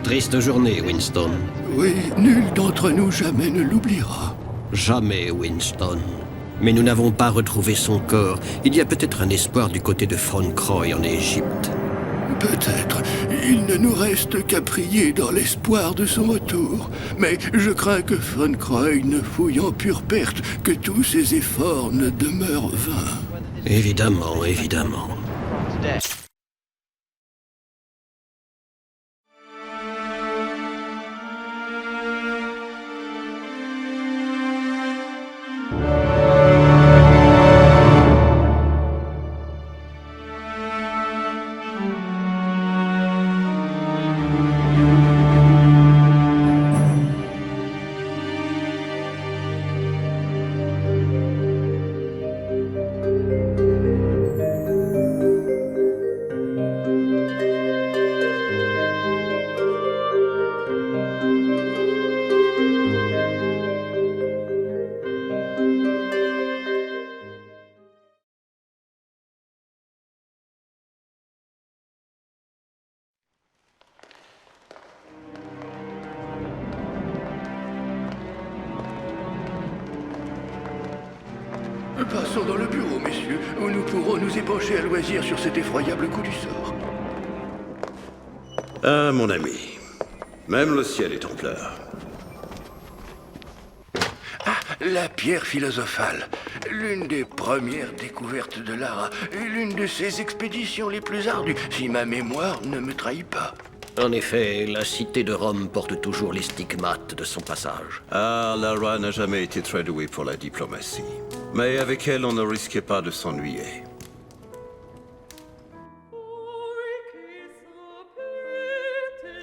Triste journée, Winston. Oui, nul d'entre nous jamais ne l'oubliera. Jamais, Winston. Mais nous n'avons pas retrouvé son corps. Il y a peut-être un espoir du côté de Foncroy en Égypte. Peut-être. Il ne nous reste qu'à prier dans l'espoir de son retour. Mais je crains que Foncroy ne fouille en pure perte, que tous ses efforts ne demeurent vains. Évidemment, évidemment. Passons dans le bureau, messieurs, où nous pourrons nous épancher à loisir sur cet effroyable coup du sort. Ah, mon ami. Même le ciel est en pleurs. Ah, la pierre philosophale. L'une des premières découvertes de Lara et l'une de ses expéditions les plus ardues, si ma mémoire ne me trahit pas. En effet, la cité de Rome porte toujours les stigmates de son passage. Ah, Lara n'a jamais été très douée pour la diplomatie. Mais avec elle, on ne risquait pas de s'ennuyer.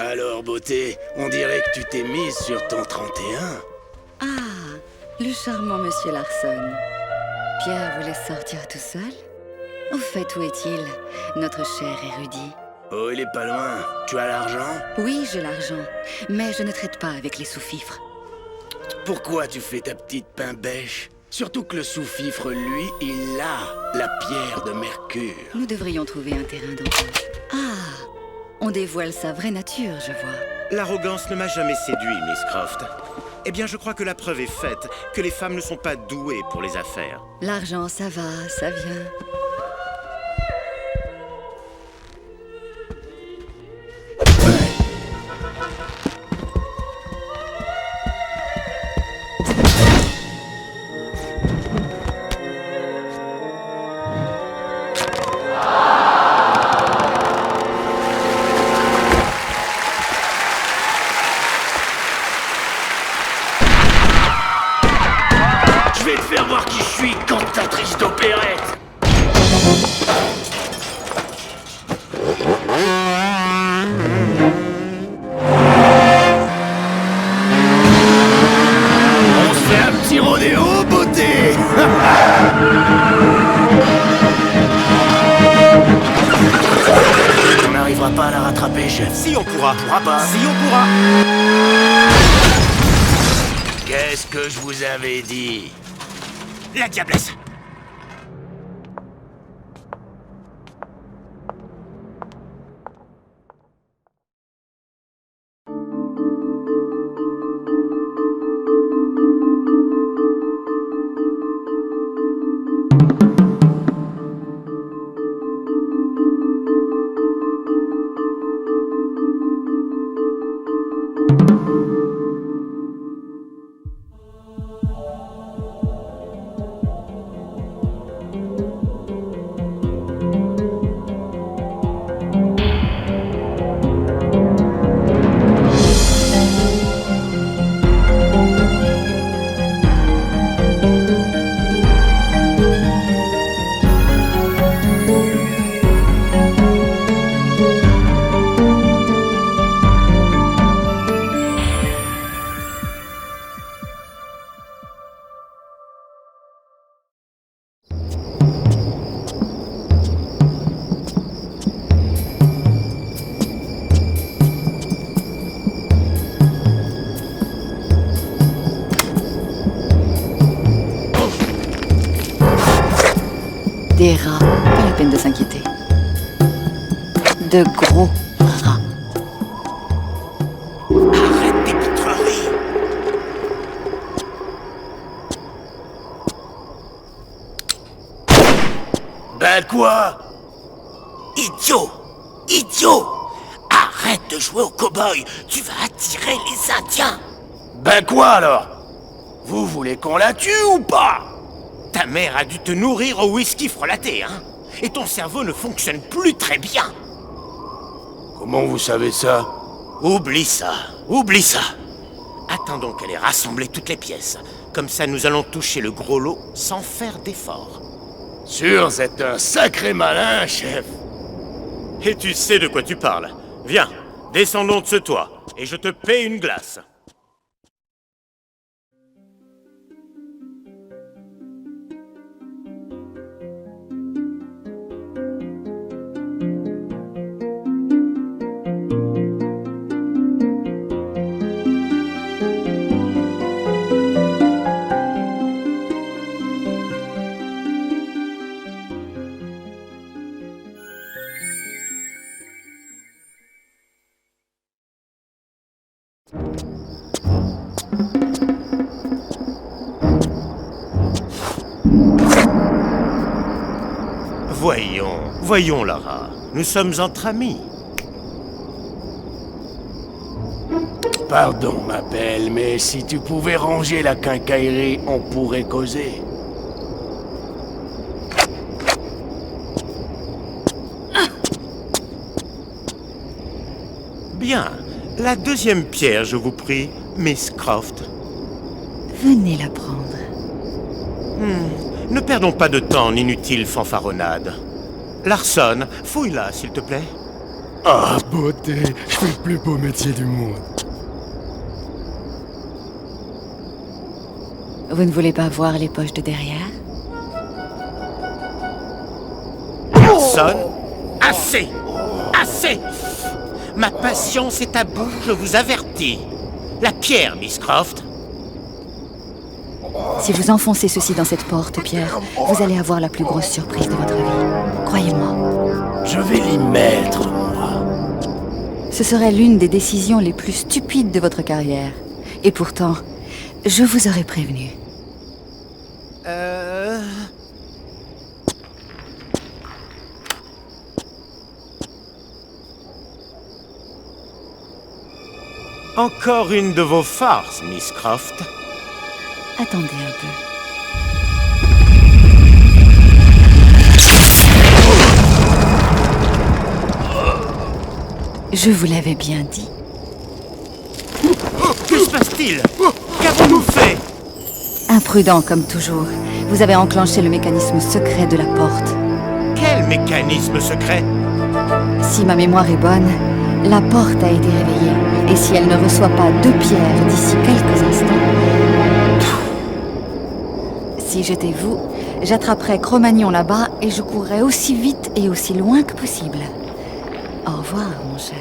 Alors, beauté, on dirait que tu t'es mise sur ton 31. Ah, le charmant monsieur Larson. Pierre voulait sortir tout seul? Au fait, où est-il, notre cher érudit? Oh, il est pas loin. Tu as l'argent? Oui, j'ai l'argent, mais je ne traite pas avec les sous-fifres. Pourquoi tu fais ta petite pain bêche? Surtout que le sous-fifre, lui, il a la pierre de Mercure. Nous devrions trouver un terrain d'entente. Ah, on dévoile sa vraie nature, je vois. L'arrogance ne m'a jamais séduit, Miss Croft. Eh bien, je crois que la preuve est faite que les femmes ne sont pas douées pour les affaires. L'argent, ça va, ça vient. Je vais te faire voir qui je suis, cantatrice d'opérette. On se fait un petit rodéo, beauté. On n'arrivera pas à la rattraper, chef. Si on pourra. On pourra pas. Si on pourra. Qu'est-ce que je vous avais dit? La diablesse. Des rats, pas la peine de s'inquiéter. De gros rats. Ben quoi? Idiot! Idiot! Arrête de jouer au cow-boy, tu vas attirer les Indiens! Ben quoi alors? Vous voulez qu'on la tue ou pas? Ta mère a dû te nourrir au whisky frelaté, hein? Et ton cerveau ne fonctionne plus très bien! Comment vous savez ça? Oublie ça, oublie ça! Attendons qu'elle ait rassemblé toutes les pièces. Comme ça, nous allons toucher le gros lot sans faire d'effort. Sûr, c'est un sacré malin, chef! Et tu sais de quoi tu parles. Viens, descendons de ce toit, et je te paie une glace. Voyons, Lara. Nous sommes entre amis. Pardon, ma belle, mais si tu pouvais ranger la quincaillerie, on pourrait causer. Bien. La deuxième pierre, je vous prie, Miss Croft. Venez la prendre. Ne perdons pas de temps en inutile fanfaronnade. Larson, fouille-la, s'il te plaît. Ah, beauté, je fais le plus beau métier du monde. Vous ne voulez pas voir les poches de derrière? Larson, assez! Assez! Ma patience est à bout, je vous avertis. La pierre, Miss Croft. Si vous enfoncez ceci dans cette porte, Pierre, vous allez avoir la plus grosse surprise de votre vie. Croyez-moi. Je vais l'y mettre, moi. Ce serait l'une des décisions les plus stupides de votre carrière. Et pourtant, je vous aurais prévenu. Encore une de vos farces, Miss Croft. Attendez un peu. Je vous l'avais bien dit. Que se passe-t-il? Qu'avons-nous fait? Imprudent comme toujours. Vous avez enclenché le mécanisme secret de la porte. Quel mécanisme secret? Si ma mémoire est bonne, la porte a été réveillée. Et si elle ne reçoit pas 2 pierres d'ici quelques instants... Si j'étais vous, j'attraperais Cro-Magnon là-bas et je courrais aussi vite et aussi loin que possible. Au revoir, mon cher.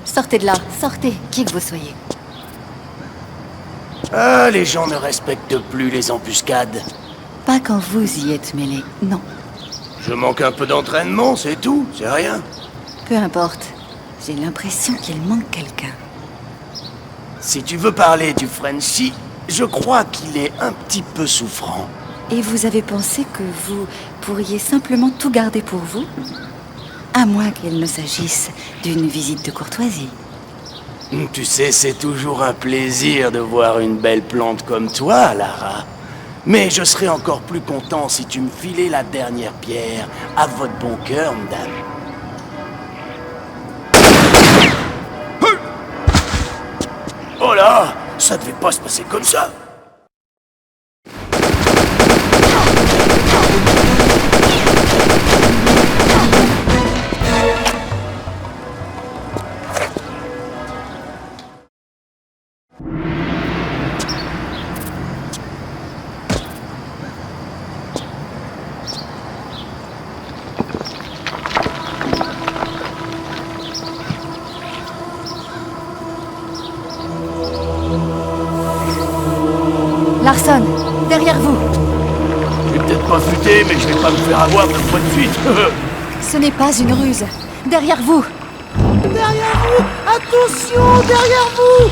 Sortez de là, sortez, qui que vous soyez. Ah, les gens ne respectent plus les embuscades. Pas quand vous y êtes mêlé, non. Je manque un peu d'entraînement, c'est tout, c'est rien. Peu importe, j'ai l'impression qu'il manque quelqu'un. Si tu veux parler du Frenchie, je crois qu'il est un petit peu souffrant. Et vous avez pensé que vous pourriez simplement tout garder pour vous? À moins qu'il ne s'agisse d'une visite de courtoisie. Tu sais, c'est toujours un plaisir de voir une belle plante comme toi, Lara. Mais je serais encore plus content si tu me filais la dernière pierre à votre bon cœur, madame. Oh là, ça devait pas se passer comme ça. Larson, derrière vous. Je vais peut-être pas futé, mais je vais pas me faire avoir 2 fois de suite. Ce n'est pas une ruse. Derrière vous. Derrière vous! Attention, derrière vous!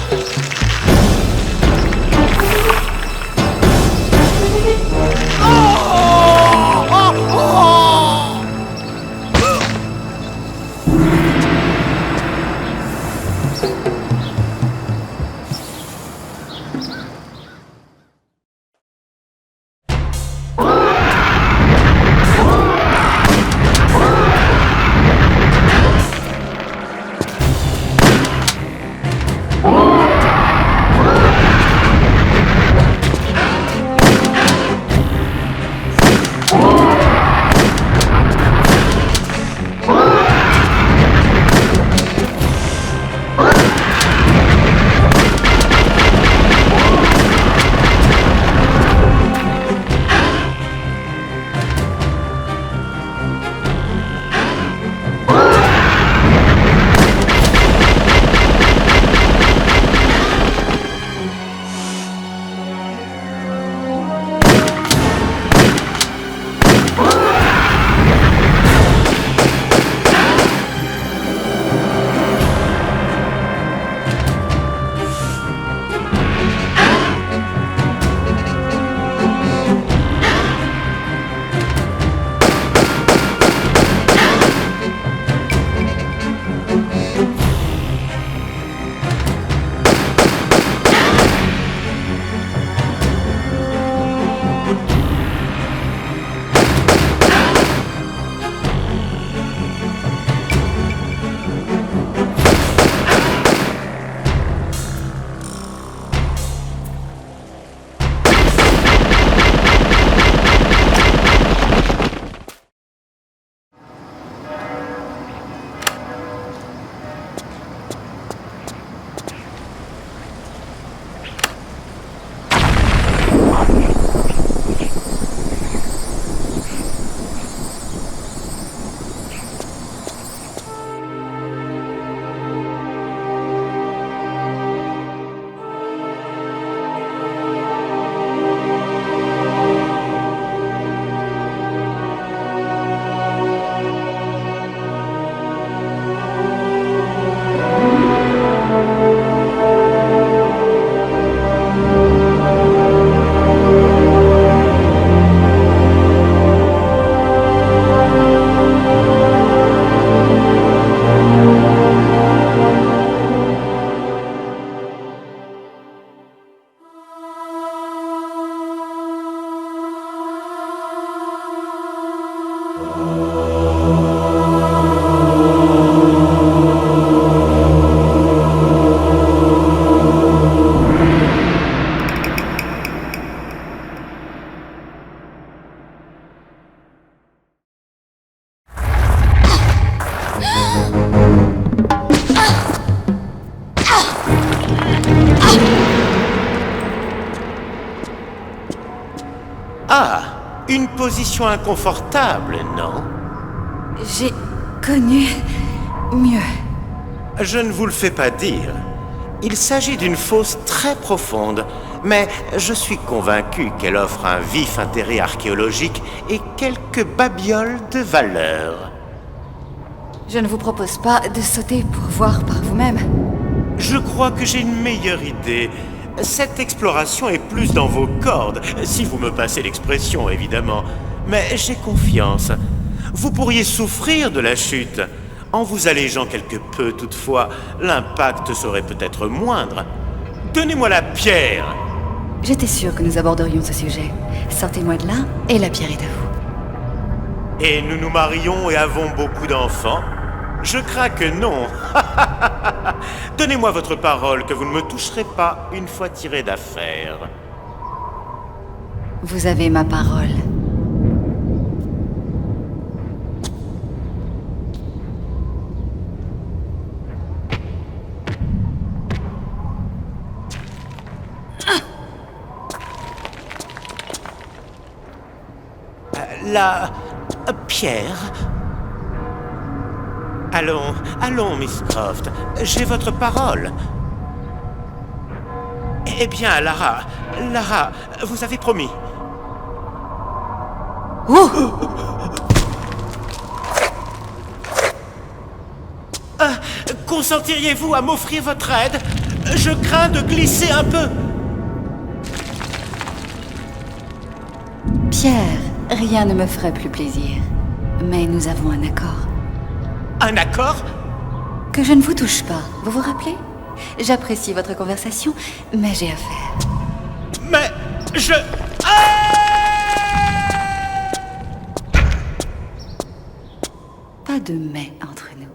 Ah, une position inconfortable, non? J'ai connu mieux. Je ne vous le fais pas dire. Il s'agit d'une fosse très profonde, mais je suis convaincu qu'elle offre un vif intérêt archéologique et quelques babioles de valeur. Je ne vous propose pas de sauter pour voir par vous-même. Je crois que j'ai une meilleure idée. Cette exploration est plus dans vos cordes, si vous me passez l'expression, évidemment. Mais j'ai confiance. Vous pourriez souffrir de la chute. En vous allégeant quelque peu, toutefois, l'impact serait peut-être moindre. Donnez-moi la pierre. J'étais sûre que nous aborderions ce sujet. Sortez-moi de là, et la pierre est à vous. Et nous nous marions et avons beaucoup d'enfants? Je crains que non. Donnez-moi votre parole que vous ne me toucherez pas une fois tiré d'affaire. Vous avez ma parole. La pierre? Allons, Miss Croft. J'ai votre parole. Eh bien, Lara, vous avez promis. Oh! Consentiriez-vous à m'offrir votre aide? Je crains de glisser un peu. Pierre, rien ne me ferait plus plaisir. Mais nous avons un accord. Un accord? Que je ne vous touche pas, vous vous rappelez? J'apprécie votre conversation, mais j'ai affaire. Mais je... Pas de mais entre nous.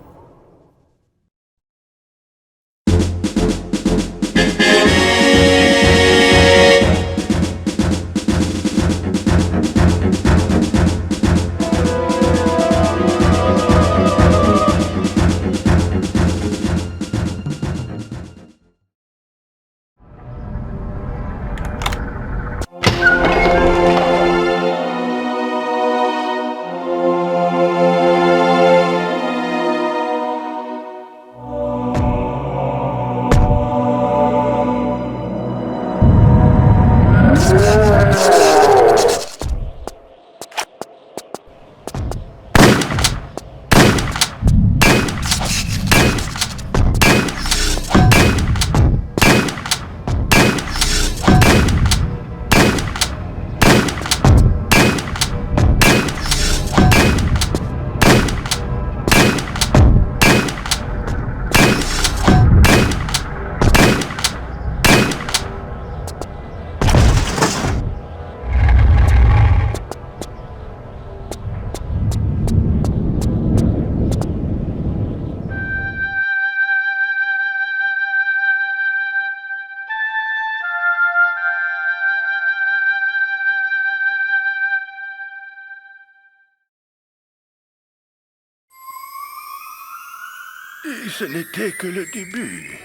Et ce n'était que le début.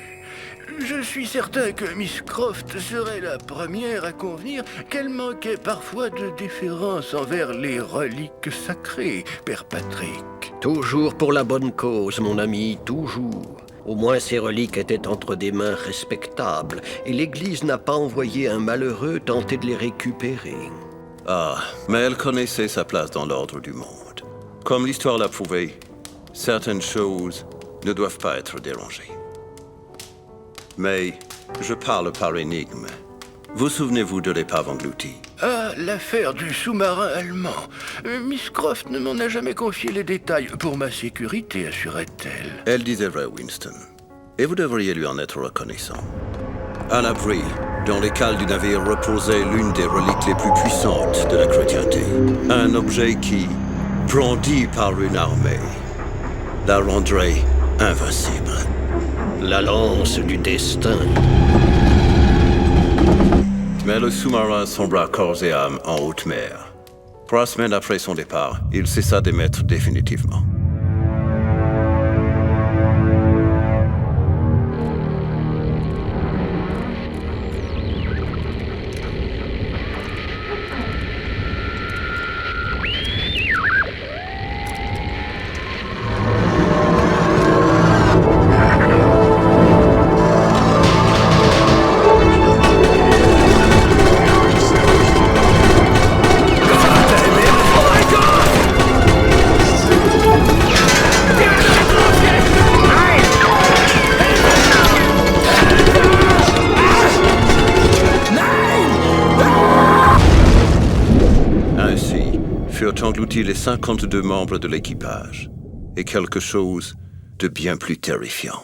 Je suis certain que Miss Croft serait la première à convenir qu'elle manquait parfois de déférence envers les reliques sacrées, Père Patrick. Toujours pour la bonne cause, mon ami, toujours. Au moins ces reliques étaient entre des mains respectables, et l'Église n'a pas envoyé un malheureux tenter de les récupérer. Ah, mais elle connaissait sa place dans l'ordre du monde. Comme l'histoire l'a prouvé, certaines choses ne doivent pas être dérangées. Mais je parle par énigme. Vous souvenez-vous de l'épave engloutie? Ah, l'affaire du sous-marin allemand. Miss Croft ne m'en a jamais confié les détails. Pour ma sécurité, assurait-elle. Elle disait vrai, Winston. Et vous devriez lui en être reconnaissant. À l'abri, dans les cales du navire reposait l'une des reliques les plus puissantes de la chrétienté. Un objet qui, brandie par une armée, la rendrait invincible. La lance du destin. Mais le sous-marin sombra corps et âme en haute mer. 3 semaines après son départ, il cessa d'émettre définitivement. Englouti les 52 membres de l'équipage, et quelque chose de bien plus terrifiant.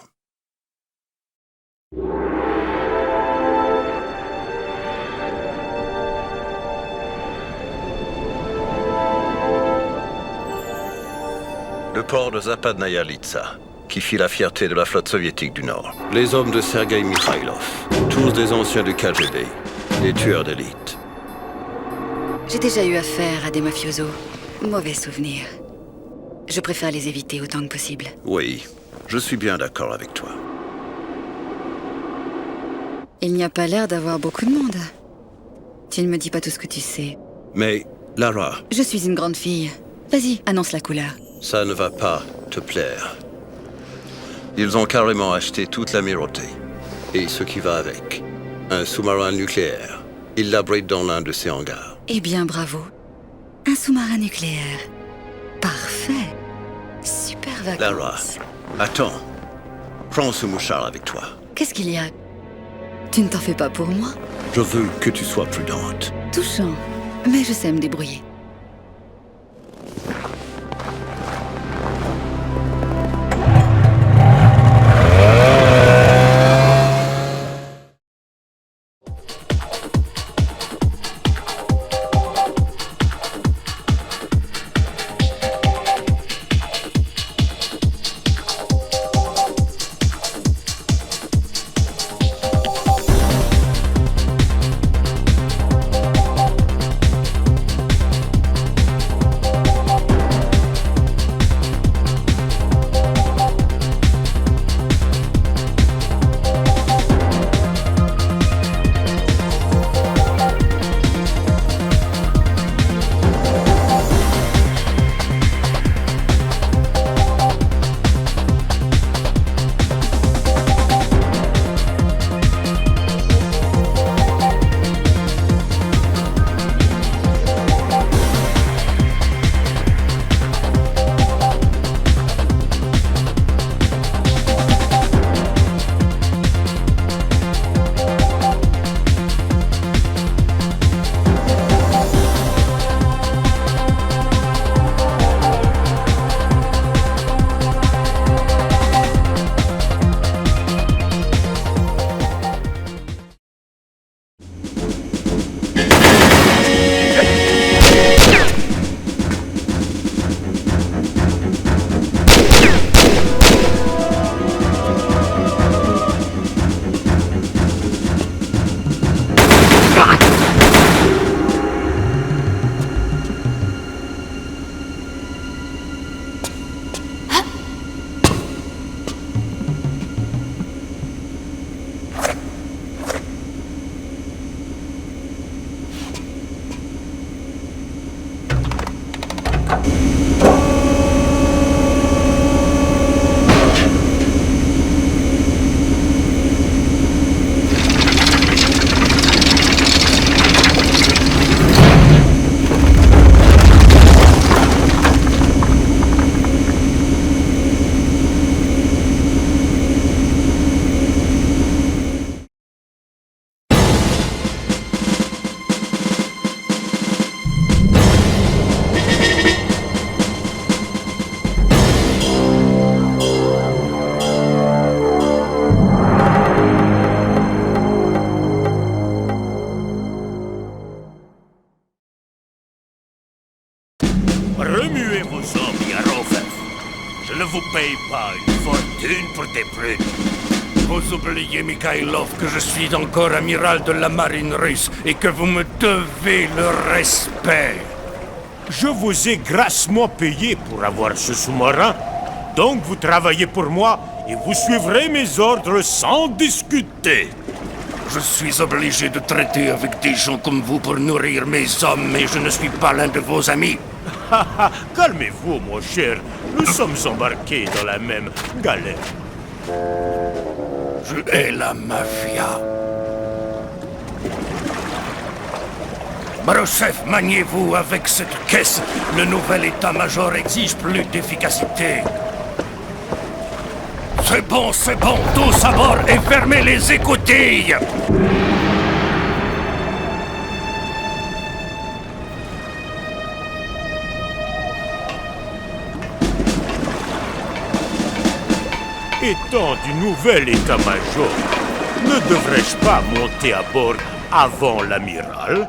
Le port de Zapadnaya Litsa, qui fit la fierté de la flotte soviétique du Nord. Les hommes de Sergei Mikhailov, tous des anciens du KGB, des tueurs d'élite. J'ai déjà eu affaire à des mafiosos. Mauvais souvenir. Je préfère les éviter autant que possible. Oui, je suis bien d'accord avec toi. Il n'y a pas l'air d'avoir beaucoup de monde. Tu ne me dis pas tout ce que tu sais. Mais, Lara... Je suis une grande fille. Vas-y, annonce la couleur. Ça ne va pas te plaire. Ils ont carrément acheté toute l'amirauté. Et ce qui va avec. Un sous-marin nucléaire. Ils l'abritent dans l'un de ses hangars. Eh bien, bravo. Un sous-marin nucléaire. Parfait. Super vacances. Lara, attends. Prends ce mouchard avec toi. Qu'est-ce qu'il y a? Tu ne t'en fais pas pour moi? Je veux que tu sois prudente. Touchant. Mais je sais me débrouiller. Remuez vos hommes, Yarofef. Je ne vous paye pas une fortune pour des prunes. Vous oubliez, Mikhailov, que je suis encore amiral de la marine russe et que vous me devez le respect. Je vous ai grassement payé pour avoir ce sous-marin. Donc vous travaillez pour moi et vous suivrez mes ordres sans discuter. Je suis obligé de traiter avec des gens comme vous pour nourrir mes hommes, mais je ne suis pas l'un de vos amis. Calmez-vous, mon cher. Nous sommes embarqués dans la même galère. Je hais la mafia. Barochef, maniez-vous avec cette caisse. Le nouvel état-major exige plus d'efficacité. C'est bon, tous à bord et fermez les écoutilles. Étant du nouvel état-major, ne devrais-je pas monter à bord avant l'amiral?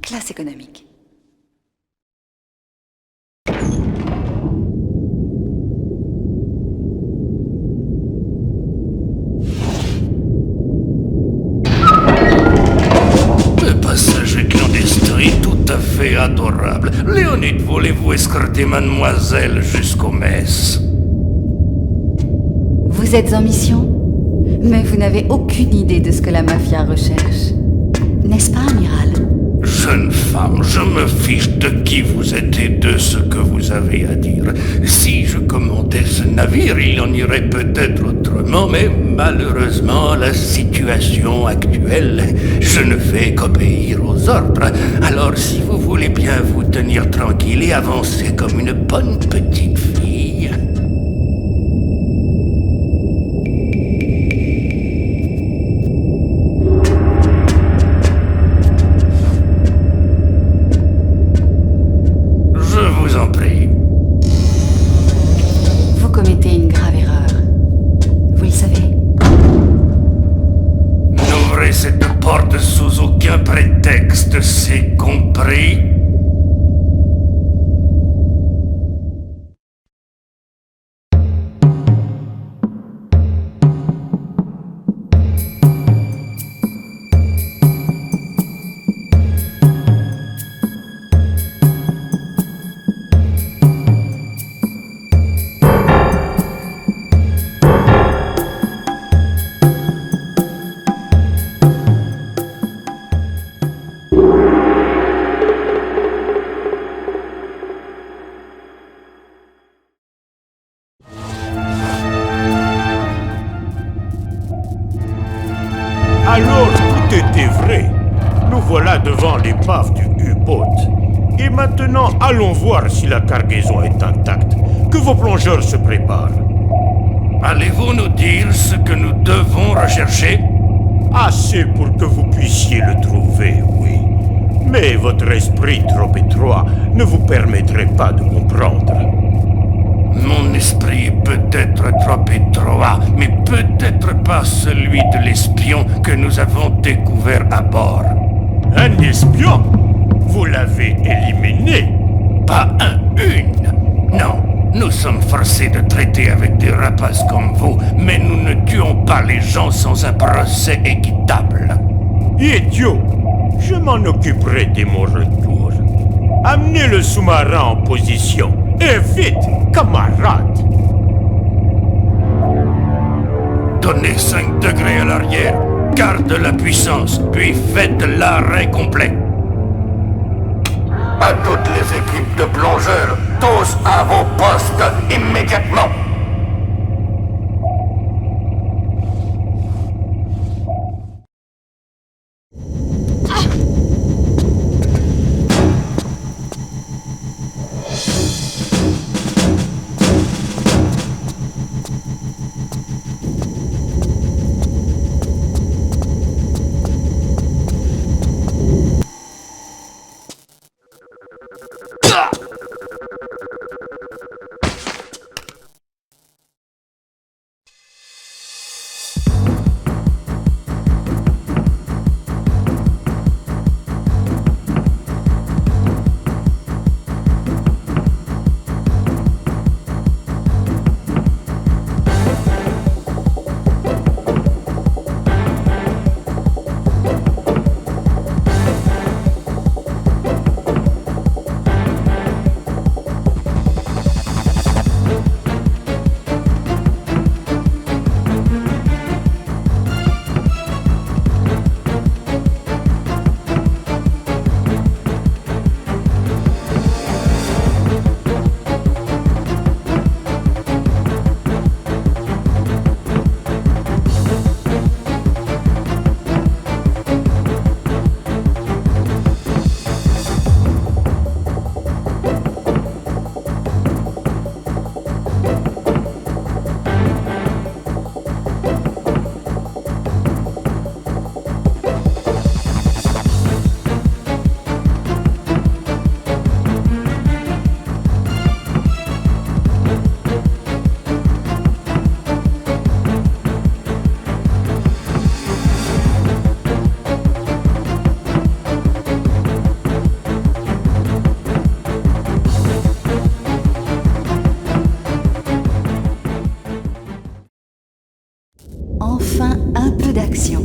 Classe économique. Le passager clandestin est tout à fait adorable. Léonide, voulez-vous escorter mademoiselle jusqu'aux messes? Vous êtes en mission, mais vous n'avez aucune idée de ce que la mafia recherche. N'est-ce pas, amiral? Jeune femme, je me fiche de qui vous êtes et de ce que vous avez à dire. Si je commandais ce navire, il en irait peut-être autrement, mais malheureusement, la situation actuelle, je ne fais qu'obéir aux ordres. Alors, si vous voulez bien vous tenir tranquille et avancer comme une bonne petite fille... C'est compris? Alors tout était vrai. Nous voilà devant l'épave du U-boat. Et maintenant, allons voir si la cargaison est intacte. Que vos plongeurs se préparent. Allez-vous nous dire ce que nous devons rechercher? Assez pour que vous puissiez le trouver, oui. Mais votre esprit trop étroit ne vous permettrait pas de comprendre. Mon esprit est peut-être trop étroit, mais Peut-être pas celui de l'espion que nous avons découvert à bord. Un espion? Vous l'avez éliminé? Pas une. Non, nous sommes forcés de traiter avec des rapaces comme vous, mais nous ne tuons pas les gens sans un procès équitable. Idiot! Je m'en occuperai dès mon retour. Amenez le sous-marin en position. Et vite, camarades! Donnez 5 degrés à l'arrière, garde la puissance, puis faites l'arrêt complet. À toutes les équipes de plongeurs, tous à vos postes immédiatement. Enfin, un peu d'action.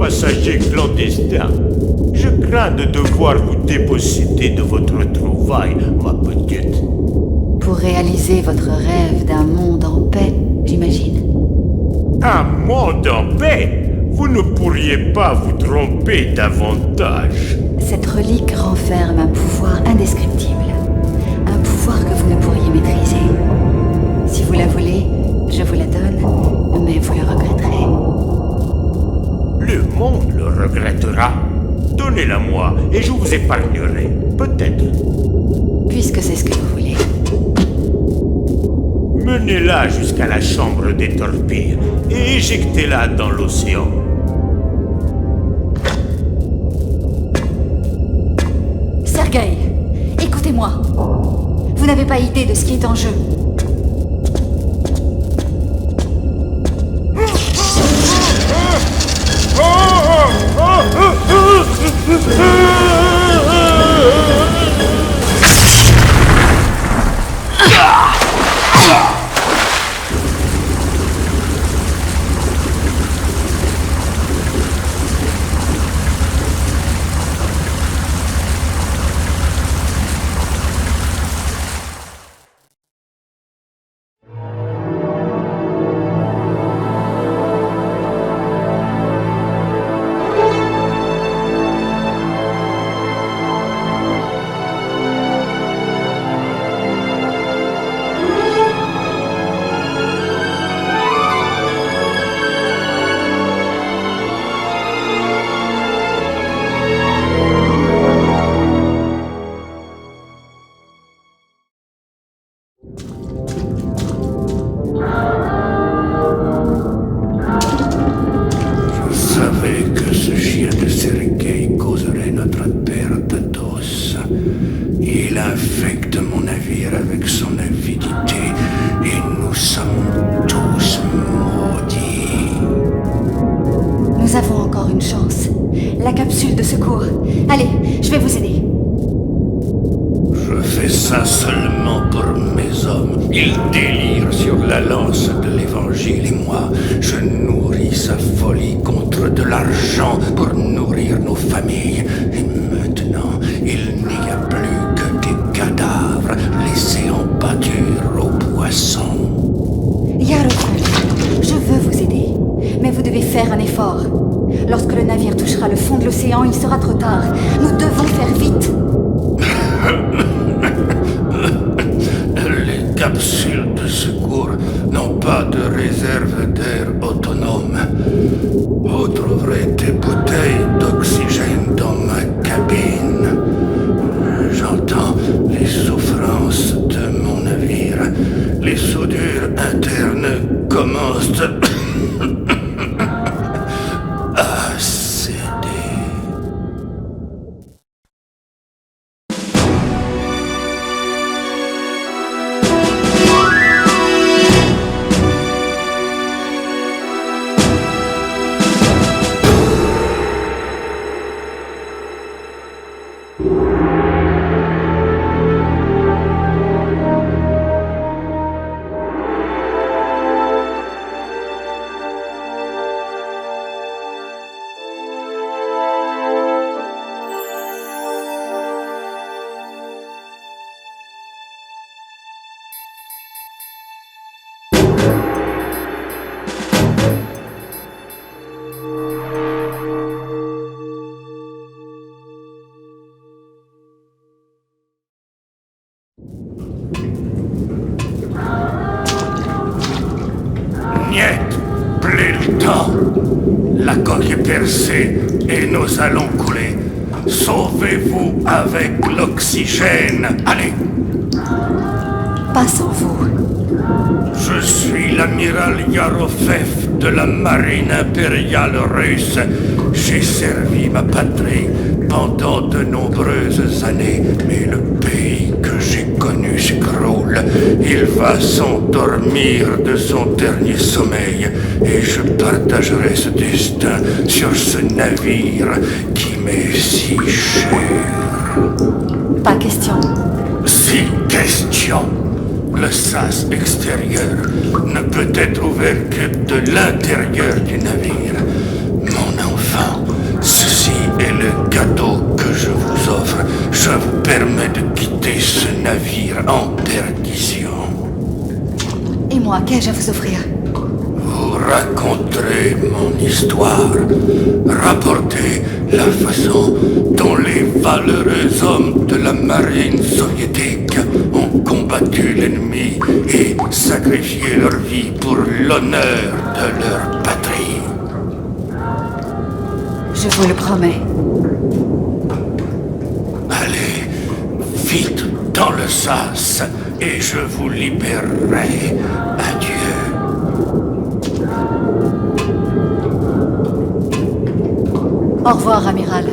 passager clandestin. Je crains de devoir vous déposséder de votre trouvaille, ma petite. Pour réaliser votre rêve d'un monde en paix, j'imagine. Un monde en paix? Vous ne pourriez pas vous tromper davantage. Cette relique renferme un pouvoir indescriptible. Un pouvoir que vous ne pourriez maîtriser. Si vous la voulez, je vous la donne, mais vous le regretterez. Le monde le regrettera. Donnez-la-moi et je vous épargnerai. Peut-être. Puisque c'est ce que vous voulez. Menez-la jusqu'à la chambre des torpilles et éjectez-la dans l'océan. Sergueï, écoutez-moi. Vous n'avez pas idée de ce qui est en jeu. Il infecte mon navire avec son avidité et nous sommes tous maudits. Nous avons encore une chance. La capsule de secours. Allez, je vais vous aider. Je fais ça seulement pour mes hommes. Ils délirent sur la lance de l'évangile et moi, je nourris sa folie contre de l'argent pour nourrir nos familles. Et maintenant, il n'y a plus que des cadavres laissés en pâture aux poissons. Yaroku, je veux vous aider, mais vous devez faire un effort. Lorsque le navire touchera le fond de l'océan, il sera trop tard. Nous devons faire vite. Les capsules de secours n'ont pas de réserve d'air autonome. Vous trouverez des bouteilles d'oxygène dans ma cabine. J'entends les souffrances de mon navire. Les soudures internes commencent à céder. Niet, plus le temps. La coque est percée et nous allons couler. Sauvez-vous avec l'oxygène. Allez. Pas sans vous. Je suis l'amiral Yarofev de la marine impériale russe. J'ai servi ma patrie pendant de nombreuses années, mais le pays que j'ai connu s'écroule. Il va s'endormir de son dernier sommeil, et je partagerai ce destin sur ce navire qui m'est si cher. Pas question. Si question. Le sas extérieur ne peut être ouvert que de l'intérieur du navire. Mon enfant, cadeau que je vous offre. Je vous permets de quitter ce navire en perdition. Et moi, qu'ai-je à vous offrir? Vous raconterez mon histoire. Rapportez la façon dont les valeureux hommes de la marine soviétique ont combattu l'ennemi et sacrifié leur vie pour l'honneur de leur patrie. Je vous le promets. Allez, vite dans le sas et je vous libérerai. Adieu. Au revoir, amiral.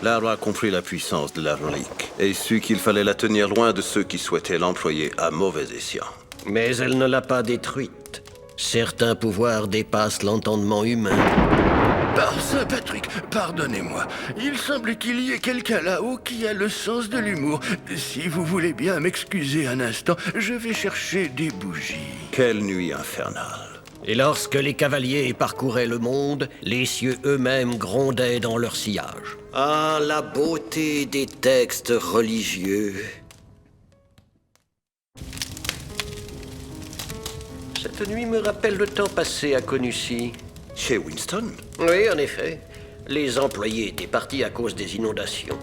Lara a compris la puissance de la relique et sut qu'il fallait la tenir loin de ceux qui souhaitaient l'employer à mauvais escient. Mais elle ne l'a pas détruite. Certains pouvoirs dépassent l'entendement humain. Par Saint-Patrick, pardonnez-moi. Il semble qu'il y ait quelqu'un là-haut qui a le sens de l'humour. Si vous voulez bien m'excuser un instant, je vais chercher des bougies. Quelle nuit infernale. Et lorsque les cavaliers parcouraient le monde, les cieux eux-mêmes grondaient dans leur sillage. Ah, la beauté des textes religieux. Cette nuit me rappelle le temps passé à Conussi. Chez Winston? Oui, en effet. Les employés étaient partis à cause des inondations.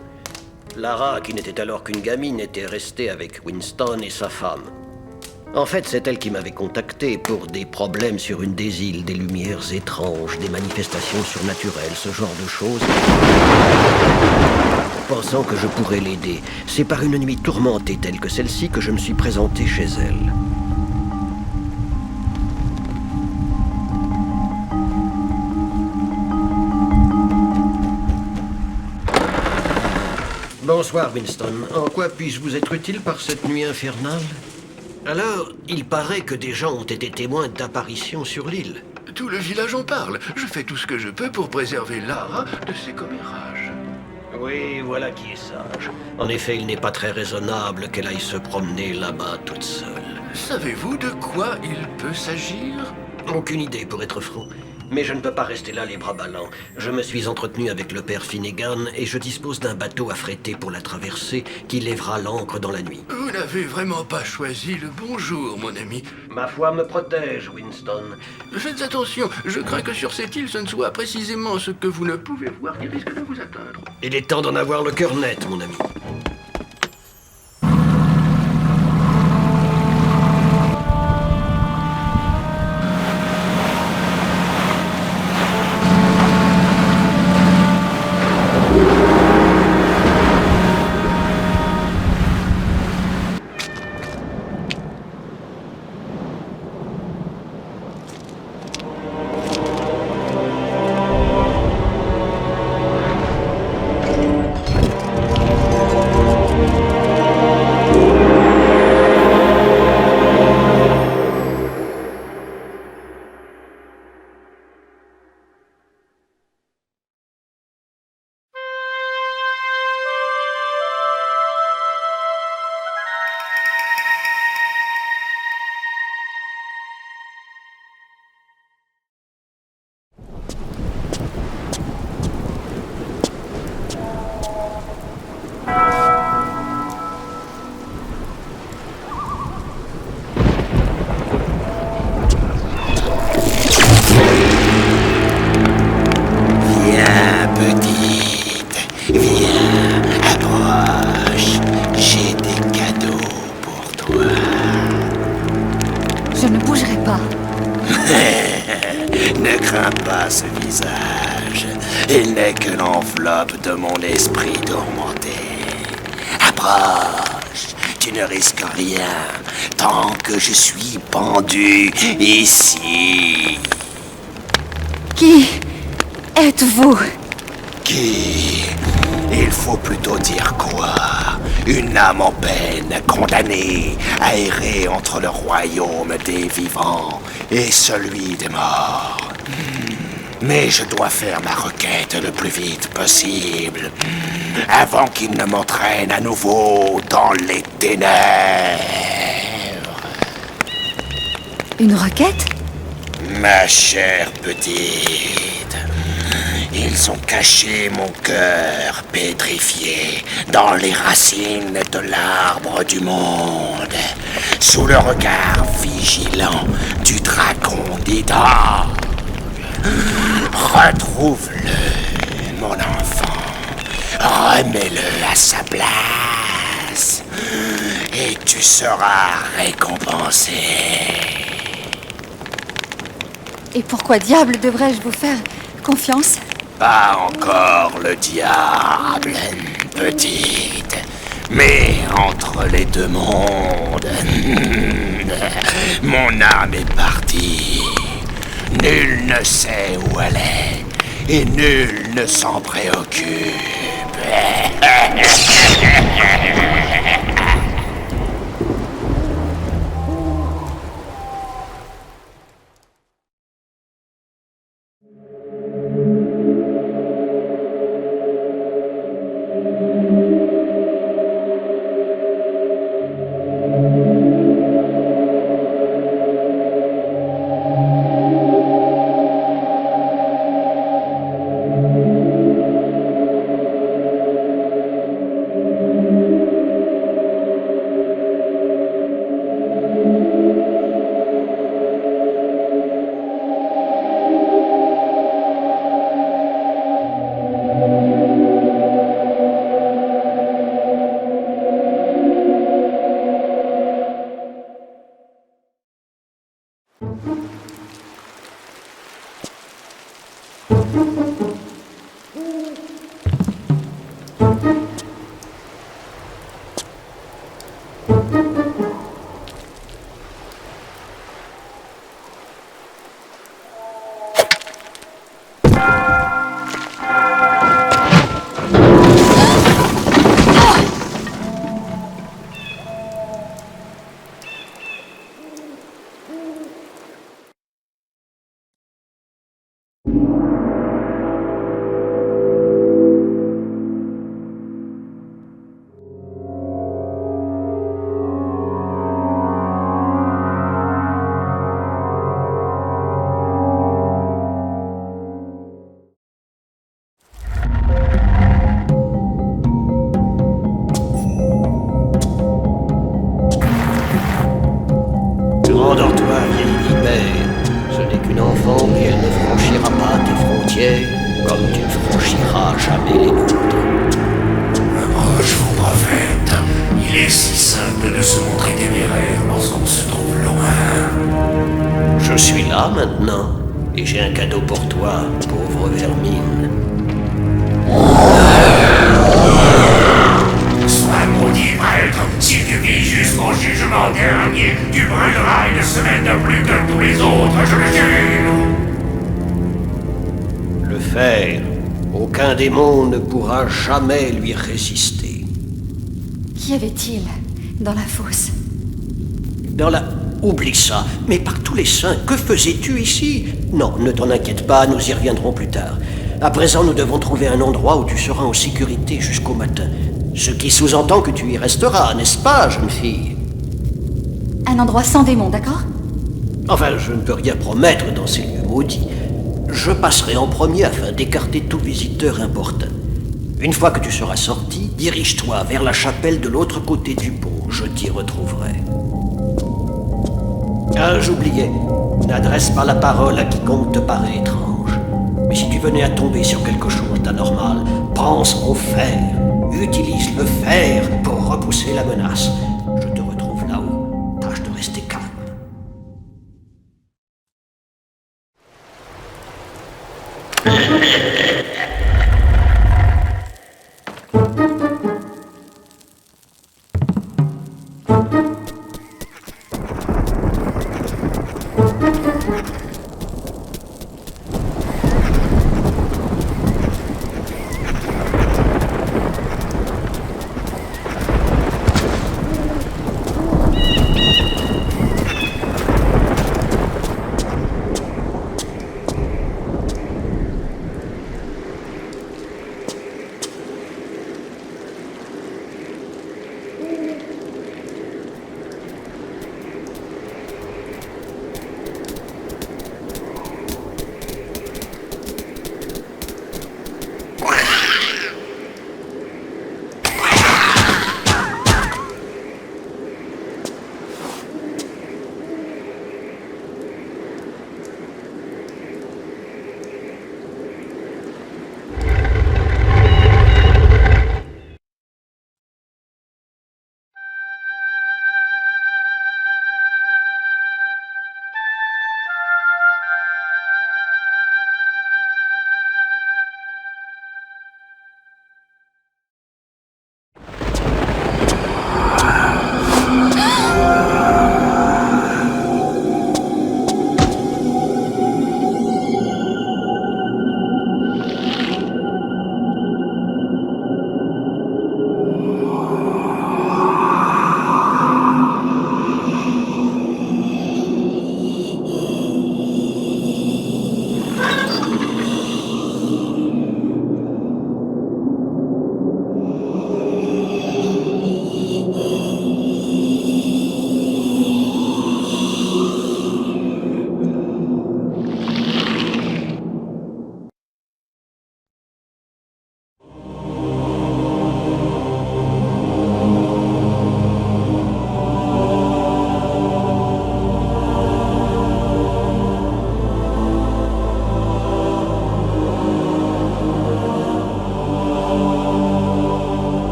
Lara, qui n'était alors qu'une gamine, était restée avec Winston et sa femme. En fait, c'est elle qui m'avait contacté pour des problèmes sur une des îles, des lumières étranges, des manifestations surnaturelles, ce genre de choses. Pensant que je pourrais l'aider, c'est par une nuit tourmentée telle que celle-ci que je me suis présenté chez elle. Bonsoir, Winston. En quoi puis-je vous être utile par cette nuit infernale? Alors, il paraît que des gens ont été témoins d'apparitions sur l'île. Tout le village en parle. Je fais tout ce que je peux pour préserver Lara de ses commérages. Oui, voilà qui est sage. En effet, il n'est pas très raisonnable qu'elle aille se promener là-bas toute seule. Savez-vous de quoi il peut s'agir? Aucune idée, pour être franc. Mais je ne peux pas rester là les bras ballants. Je me suis entretenu avec le père Finnegan et je dispose d'un bateau affrété pour la traversée qui lèvera l'ancre dans la nuit. Vous n'avez vraiment pas choisi le bon jour, mon ami. Ma foi me protège, Winston. Faites attention, je crains que sur cette île, ce ne soit précisément ce que vous ne pouvez voir qui risque de vous atteindre. Il est temps d'en avoir le cœur net, mon ami. Ne crains pas ce visage. Il n'est que l'enveloppe de mon esprit tourmenté. Approche, tu ne risques rien tant que je suis pendu ici. Qui êtes-vous? Qui? Il faut plutôt dire quoi? Une âme en peine, condamnée à errer entre le royaume des vivants et celui des morts. Mais je dois faire ma requête le plus vite possible, avant qu'il ne m'entraîne à nouveau dans les ténèbres. Une requête? Ma chère petite, ils ont caché mon cœur pétrifié dans les racines de l'arbre du monde, sous le regard vigilant du dragon d'Ida. Retrouve-le, mon enfant, remets-le à sa place, et tu seras récompensé. Et pourquoi diable devrais-je vous faire confiance? Pas encore le diable, petite, mais entre les deux mondes, mon âme est partie. Nul ne sait où elle est, et nul ne s'en préoccupe. Endors-toi, vieille vipère. Ce n'est qu'une enfant et elle ne franchira pas tes frontières comme tu ne franchiras jamais les nôtres. Approche-vous, prophète. Il est si simple de se montrer téméraire lorsqu'on se trouve loin. Je suis là maintenant et j'ai un cadeau pour toi, pauvre vermine. Sois maudit prêtre, si tu vis jusqu'au jugement dernier, tu brûleras une semaine de plus que tous les autres, je le jure. Le fer, aucun démon ne pourra jamais lui résister. Qu'y avait-il dans la fosse? Dans la... Oublie ça, mais par tous les saints, que faisais-tu ici? Non, ne t'en inquiète pas, nous y reviendrons plus tard. À présent, nous devons trouver un endroit où tu seras en sécurité jusqu'au matin. Ce qui sous-entend que tu y resteras, n'est-ce pas, jeune fille? Un endroit sans démon, d'accord? Enfin, je ne peux rien promettre dans ces lieux maudits. Je passerai en premier afin d'écarter tout visiteur importun. Une fois que tu seras sorti, dirige-toi vers la chapelle de l'autre côté du pont. Je t'y retrouverai. Ah, j'oubliais. N'adresse pas la parole à quiconque te paraît étrange. Mais si tu venais à tomber sur quelque chose d'anormal, pense au fer. Utilise le fer pour repousser la menace. Je te retrouve là-haut. Tâche de rester calme.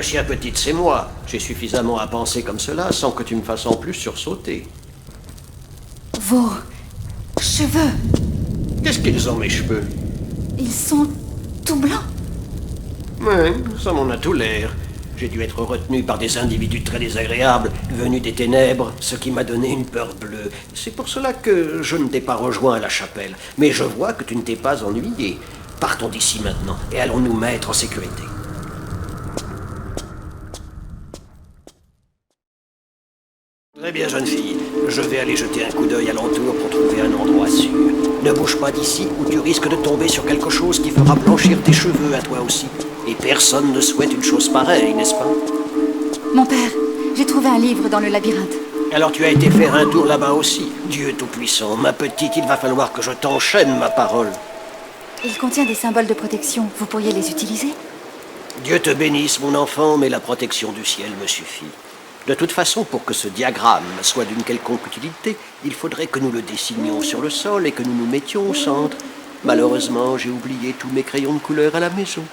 Ma chère petite, c'est moi. J'ai suffisamment à penser comme cela sans que tu me fasses en plus sursauter. Vos cheveux, Qu'est-ce qu'ils ont, mes cheveux? ils sont tout blancs. Ouais, ça m'en a tout l'air. J'ai dû être retenu par des individus très désagréables, venus des ténèbres, ce qui m'a donné une peur bleue. C'est pour cela que je ne t'ai pas rejoint à la chapelle. Mais je vois que tu ne t'es pas ennuyé. Partons d'ici maintenant, et allons nous mettre en sécurité. Très bien, jeune fille. Je vais aller jeter un coup d'œil alentour pour trouver un endroit sûr. Ne bouge pas d'ici, ou tu risques de tomber sur quelque chose qui fera blanchir tes cheveux à toi aussi. Et personne ne souhaite une chose pareille, n'est-ce pas? Mon père, j'ai trouvé un livre dans le labyrinthe. Alors tu as été faire un tour là-bas aussi. Dieu Tout-Puissant, ma petite, il va falloir que je t'enchaîne ma parole. Il contient des symboles de protection. Vous pourriez les utiliser? Dieu te bénisse, mon enfant, mais la protection du ciel me suffit. De toute façon, pour que ce diagramme soit d'une quelconque utilité, il faudrait que nous le dessinions sur le sol et que nous nous mettions au centre. Malheureusement, j'ai oublié tous mes crayons de couleur à la maison.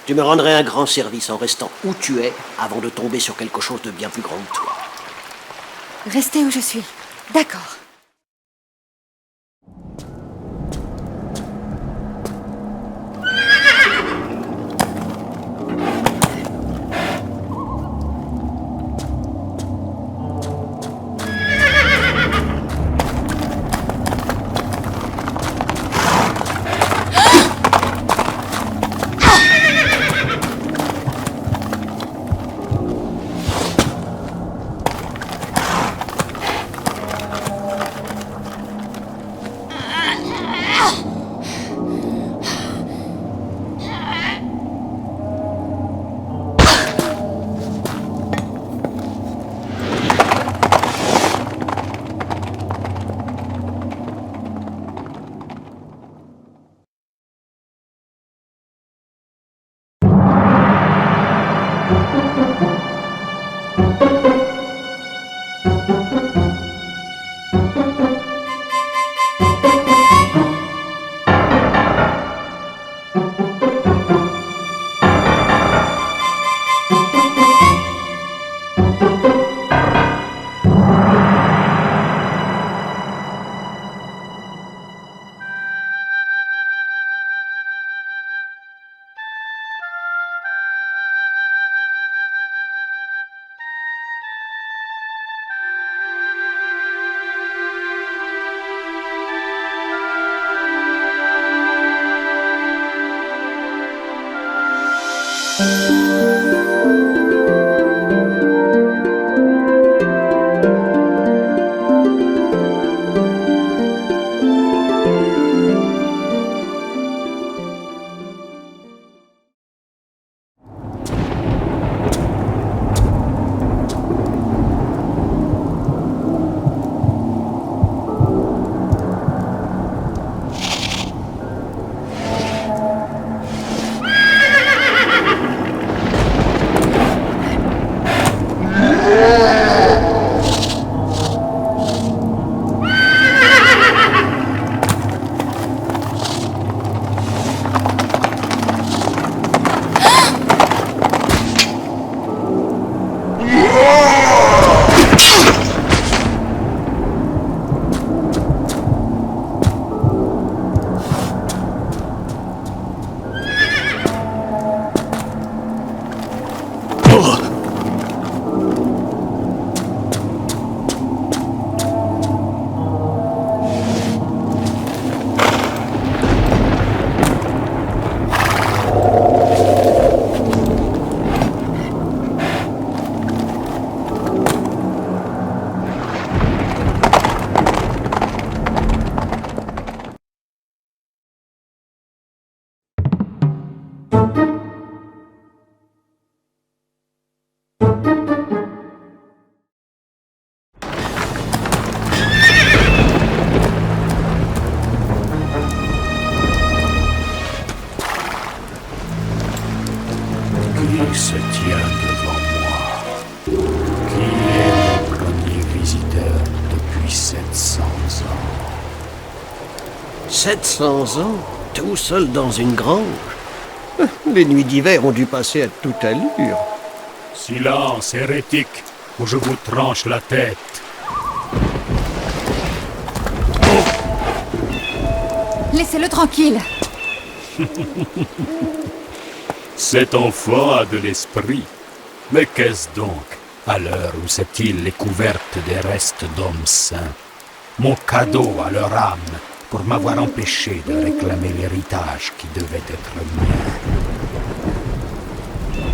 Tu me rendrais un grand service en restant où tu es avant de tomber sur quelque chose de bien plus grand que toi. Restez où je suis. D'accord. Qui se tient devant moi? Qui est le premier visiteur depuis 700 ans? 700 ans, tout seul dans une grange. Les nuits d'hiver ont dû passer à toute allure. Silence, hérétique, ou je vous tranche la tête. Laissez-le tranquille. Cet enfant a de l'esprit. Mais qu'est-ce donc, à l'heure où cette île est couverte des restes d'hommes saints? Mon cadeau à leur âme pour m'avoir empêché de réclamer l'héritage qui devait être mien.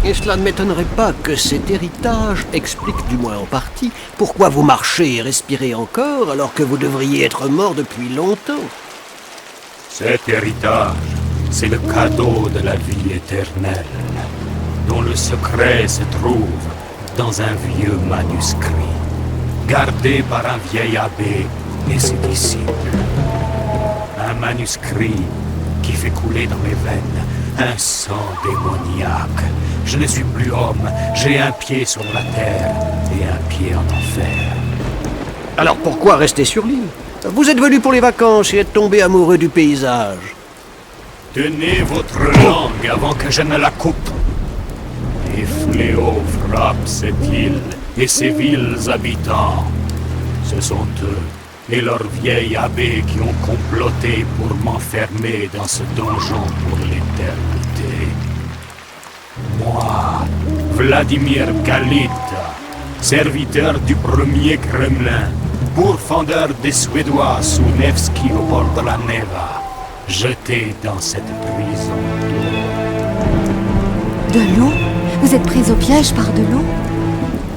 Et cela ne m'étonnerait pas que cet héritage explique, du moins en partie, pourquoi vous marchez et respirez encore alors que vous devriez être mort depuis longtemps. Cet héritage, c'est le cadeau de la vie éternelle, dont le secret se trouve dans un vieux manuscrit, gardé par un vieil abbé et ses disciples. Un manuscrit qui fait couler dans mes veines un sang démoniaque. Je ne suis plus homme, j'ai un pied sur la terre et un pied en enfer. Alors pourquoi rester sur l'île? Vous êtes venu pour les vacances et êtes tombé amoureux du paysage. Tenez votre langue avant que je ne la coupe. Les fléaux frappent cette île et ses villes habitants. Ce sont eux et leur vieil abbé qui ont comploté pour m'enfermer dans ce donjon pour l'éternité. Moi, Vladimir Kalita, serviteur du premier Kremlin, pourfendeur des Suédois sous Nevski au bord de la Neva, jeté dans cette prison d'eau. De l'eau? Vous êtes pris au piège par de l'eau?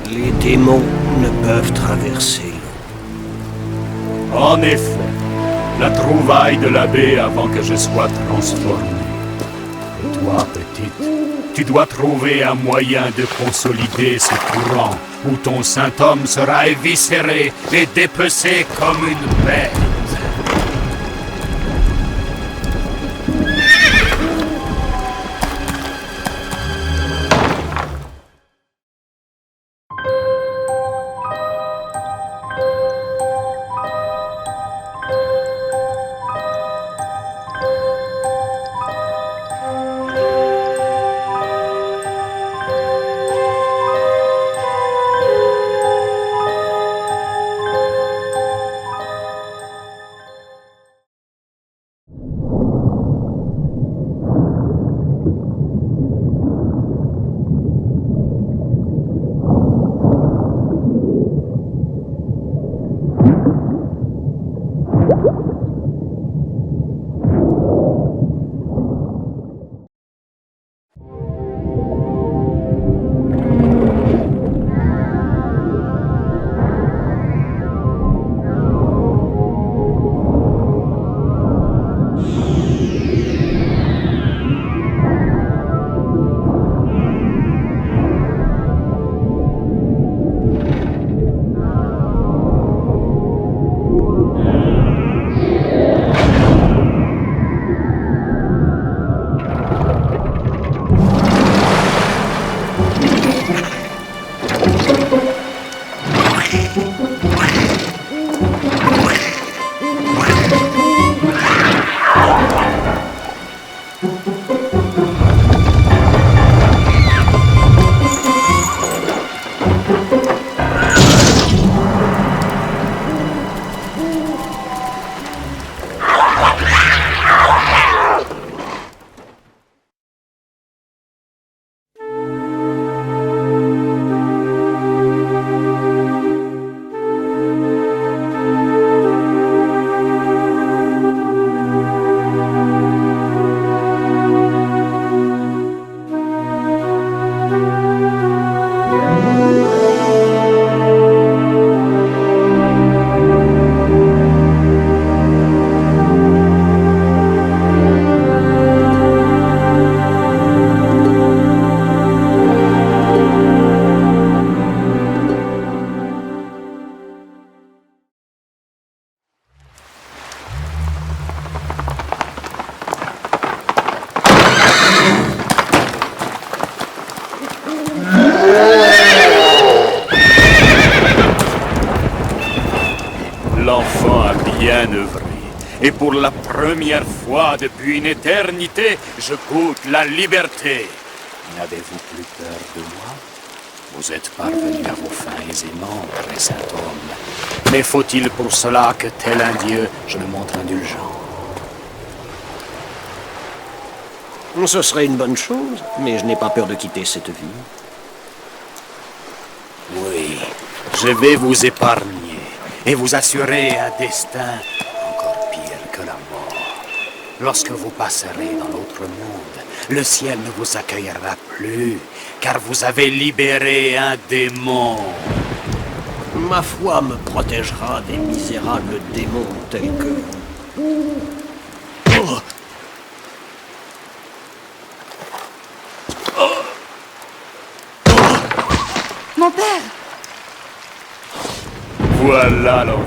Les démons ne peuvent traverser l'eau. En effet, la trouvaille de l'abbé avant que je sois transformé. Et toi, petite, tu dois trouver un moyen de consolider ce courant où ton saint homme sera éviscéré et dépecé comme une bête. L'enfant a bien œuvré. Et pour la première fois depuis une éternité, je goûte la liberté. N'avez-vous plus peur de moi? Vous êtes parvenu à vos fins aisément, très saint homme. Mais faut-il pour cela que, tel un dieu, je me montre indulgent? Ce serait une bonne chose, mais je n'ai pas peur de quitter cette vie. Oui, je vais vous épargner et vous assurer un destin encore pire que la mort. Lorsque vous passerez dans l'autre monde, le ciel ne vous accueillera plus, car vous avez libéré un démon. Ma foi me protégera des misérables démons tels que vous. Oh. Mon père! Voilà l'enfant.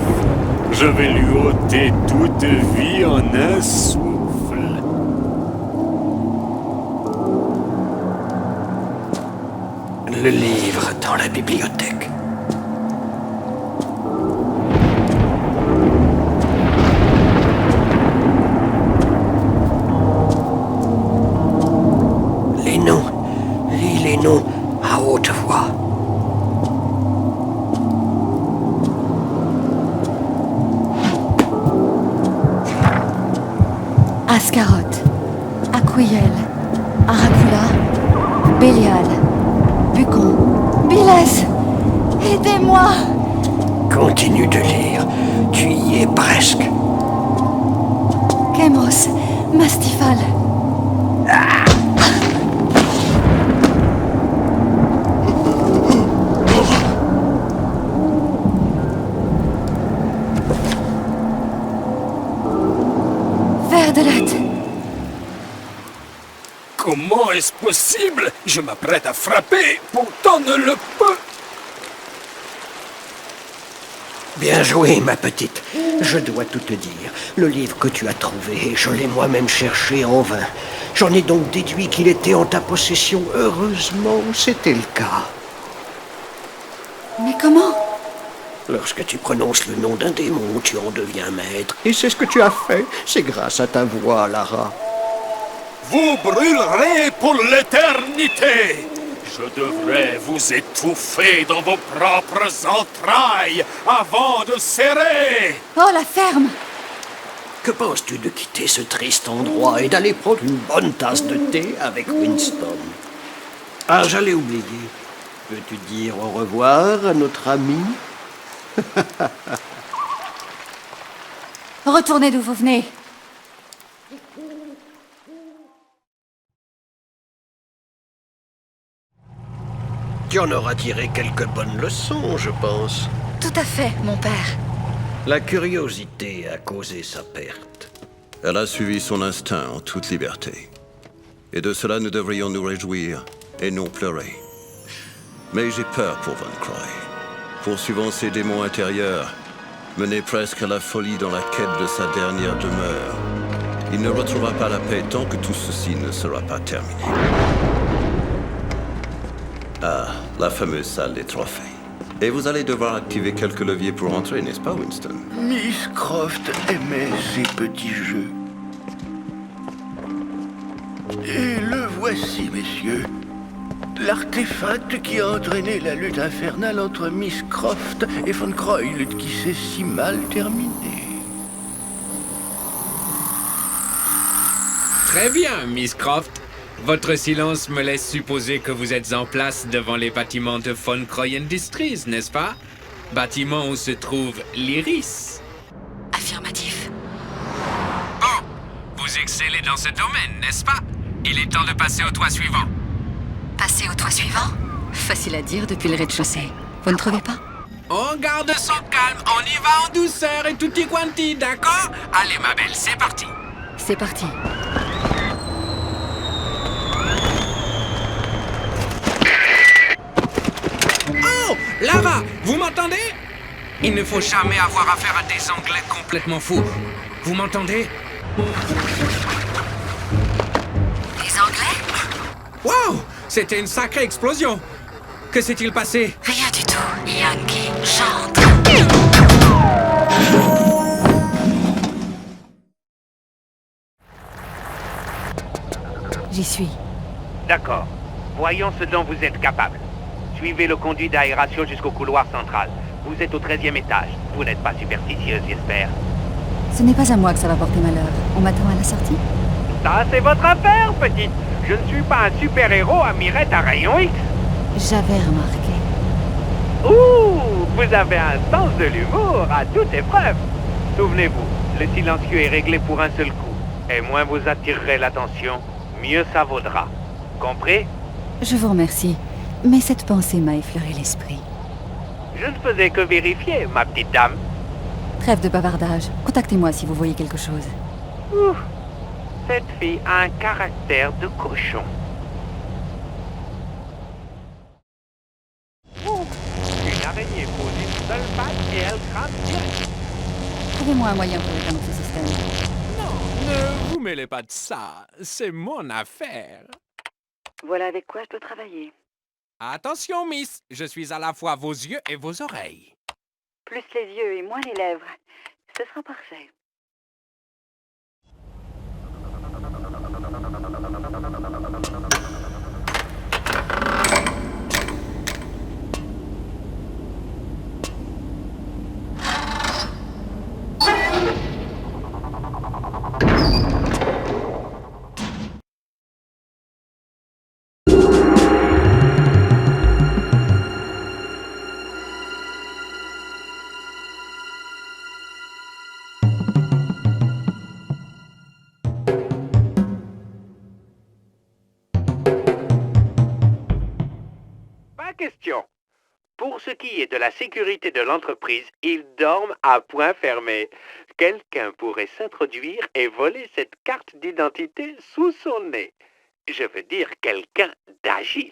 Je vais lui ôter toute vie en un souffle. Le livre dans la bibliothèque. Les noms. Lis les noms à haute voix. Ascaroth, Aquriel, Aracula, Bélial, Bucon, Bilès. Aidez-moi! Continue de lire. Tu y es presque. Chemos, Mastifal. Verdelet. Comment est-ce possible? Je m'apprête à frapper, pourtant ne le peux. Bien joué, ma petite. Je dois tout te dire. Le livre que tu as trouvé, je l'ai moi-même cherché en vain. J'en ai donc déduit qu'il était en ta possession. Heureusement, c'était le cas. Mais comment? Lorsque tu prononces le nom d'un démon, tu en deviens maître. Et c'est ce que tu as fait. C'est grâce à ta voix, Lara. Vous brûlerez pour l'éternité. Je devrais vous étouffer dans vos propres entrailles avant de serrer. Oh, la ferme! Que penses-tu de quitter ce triste endroit et d'aller prendre une bonne tasse de thé avec Winston? Ah, j'allais oublier. Peux-tu dire au revoir à notre ami? Retournez d'où vous venez. Tu en auras tiré quelques bonnes leçons, je pense. Tout à fait, mon père. La curiosité a causé sa perte. Elle a suivi son instinct en toute liberté. Et de cela nous devrions nous réjouir et non pleurer. Mais j'ai peur pour Von Croy. Poursuivant ses démons intérieurs, mené presque à la folie dans la quête de sa dernière demeure, il ne retrouvera pas la paix tant que tout ceci ne sera pas terminé. Ah, la fameuse salle des trophées. Et vous allez devoir activer quelques leviers pour entrer, n'est-ce pas, Winston? Miss Croft aimait ces petits jeux. Et le voici, messieurs. L'artefact qui a entraîné la lutte infernale entre Miss Croft et Von Croy, lutte qui s'est si mal terminée. Très bien, Miss Croft. Votre silence me laisse supposer que vous êtes en place devant les bâtiments de Von Croy Industries, n'est-ce pas? Bâtiment où se trouve l'Iris. Affirmatif. Bon, vous excellez dans ce domaine, n'est-ce pas? Il est temps de passer au toit suivant. Passer au toit suivant? Facile à dire depuis le rez-de-chaussée. Vous ne trouvez pas? On garde son calme, on y va en douceur et tutti quanti, d'accord? Allez, ma belle, c'est parti. C'est parti. Oh, Lara, vous m'entendez? Il ne faut jamais avoir affaire à des Anglais complètement fous. Vous m'entendez? Les Anglais? Waouh! C'était une sacrée explosion! Que s'est-il passé? Rien du tout. Yankee, chante. J'y suis. D'accord. Voyons ce dont vous êtes capable. Suivez le conduit d'aération jusqu'au couloir central. Vous êtes au 13e étage. Vous n'êtes pas superstitieuse, j'espère. Ce n'est pas à moi que ça va porter malheur. On m'attend à la sortie? Ça, c'est votre affaire, petite. Je ne suis pas un super-héros à mirette à rayon X. J'avais remarqué. Ouh, vous avez un sens de l'humour à toute épreuve. Souvenez-vous, le silencieux est réglé pour un seul coup. Et moins vous attirerez l'attention, mieux ça vaudra. Compris? Je vous remercie, mais cette pensée m'a effleuré l'esprit. Je ne faisais que vérifier, ma petite dame. Trêve de bavardage. Contactez-moi si vous voyez quelque chose. Ouh, cette fille a un caractère de cochon. Ouh, une araignée pose une seule patte et elle crame direct. Trouvez-moi un moyen pour éteindre ce système. Non, ne vous mêlez pas de ça. C'est mon affaire. Voilà avec quoi je dois travailler. Attention, Miss. Je suis à la fois vos yeux et vos oreilles. Plus les yeux et moins les lèvres. Ce sera parfait. Question. Pour ce qui est de la sécurité de l'entreprise, ils dorment à point fermé. Quelqu'un pourrait s'introduire et voler cette carte d'identité sous son nez. Je veux dire quelqu'un d'agile.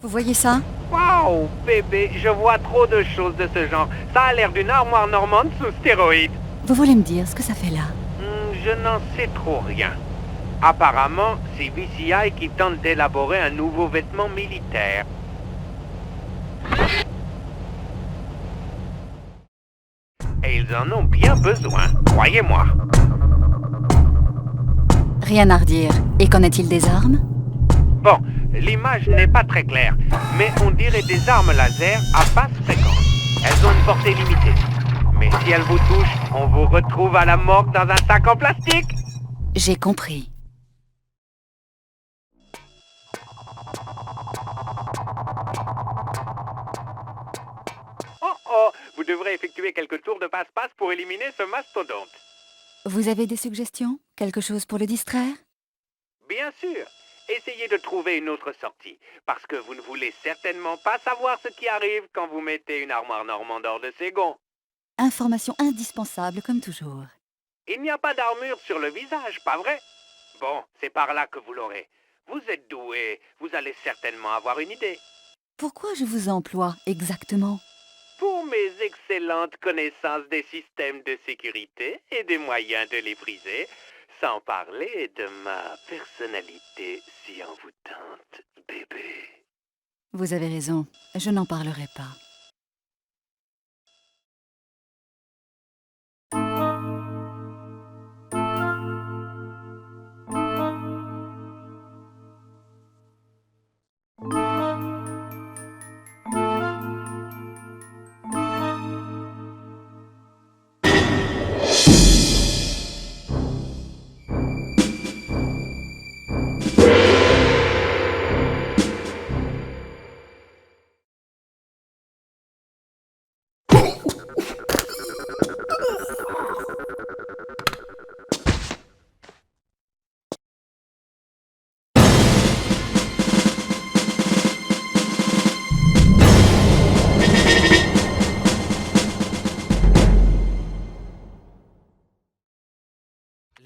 Vous voyez ça? Waouh, bébé, je vois trop de choses de ce genre. Ça a l'air d'une armoire normande sous stéroïdes. Vous voulez me dire ce que ça fait là? Je n'en sais trop rien. Apparemment, c'est VCI qui tente d'élaborer un nouveau vêtement militaire. Et ils en ont bien besoin, croyez-moi. Rien à redire. Et qu'en est-il des armes? Bon, l'image n'est pas très claire, mais on dirait des armes laser à basse fréquence. Elles ont une portée limitée. Mais si elles vous touchent, on vous retrouve à la morgue dans un sac en plastique. J'ai compris. Oh, vous devrez effectuer quelques tours de passe-passe pour éliminer ce mastodonte. Vous avez des suggestions? Quelque chose pour le distraire? Bien sûr. Essayez de trouver une autre sortie, parce que vous ne voulez certainement pas savoir ce qui arrive quand vous mettez une armoire normande hors de ses gonds. Information indispensable, comme toujours. Il n'y a pas d'armure sur le visage, pas vrai? Bon, c'est par là que vous l'aurez. Vous êtes doué, vous allez certainement avoir une idée. Pourquoi je vous emploie exactement? Pour mes excellentes connaissances des systèmes de sécurité et des moyens de les briser, sans parler de ma personnalité si envoûtante, bébé. Vous avez raison, je n'en parlerai pas.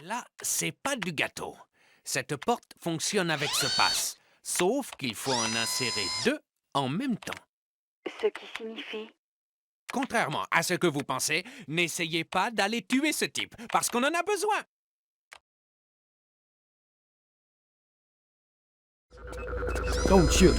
Là, c'est pas du gâteau. Cette porte fonctionne avec ce passe, sauf qu'il faut en insérer deux en même temps. Ce qui signifie? Contrairement à ce que vous pensez, n'essayez pas d'aller tuer ce type, parce qu'on en a besoin. Don't shoot.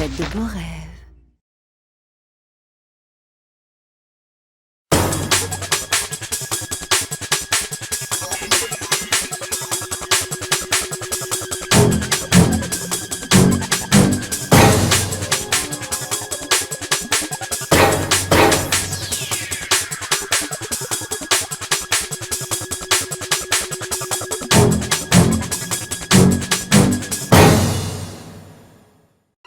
Faites de beaux rêves.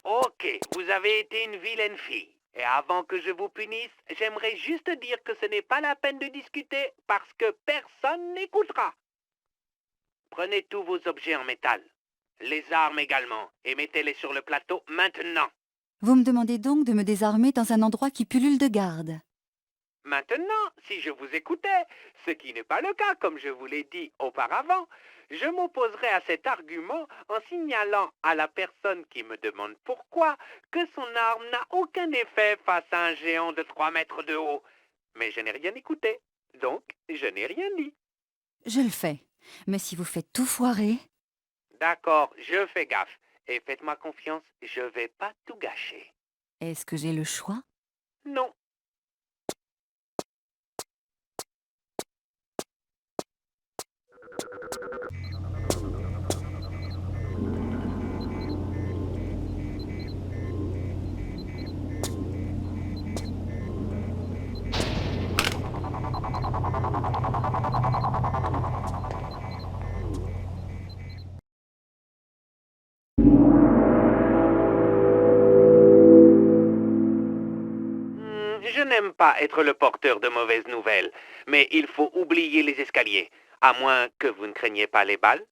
Ok, vous avez été une vilaine fille. Et avant que je vous punisse, j'aimerais juste dire que ce n'est pas la peine de discuter parce que personne n'écoutera. Prenez tous vos objets en métal, les armes également, et mettez-les sur le plateau maintenant. Vous me demandez donc de me désarmer dans un endroit qui pullule de gardes. Maintenant, si je vous écoutais, ce qui n'est pas le cas comme je vous l'ai dit auparavant, je m'opposerai à cet argument en signalant à la personne qui me demande pourquoi que son arme n'a aucun effet face à un géant de 3 mètres de haut. Mais je n'ai rien écouté, donc je n'ai rien dit. Je le fais. Mais si vous faites tout foirer... D'accord, je fais gaffe. Et faites-moi confiance, je vais pas tout gâcher. Est-ce que j'ai le choix? Non. Je n'aime pas être le porteur de mauvaises nouvelles, mais il faut oublier les escaliers, à moins que vous ne craigniez pas les balles.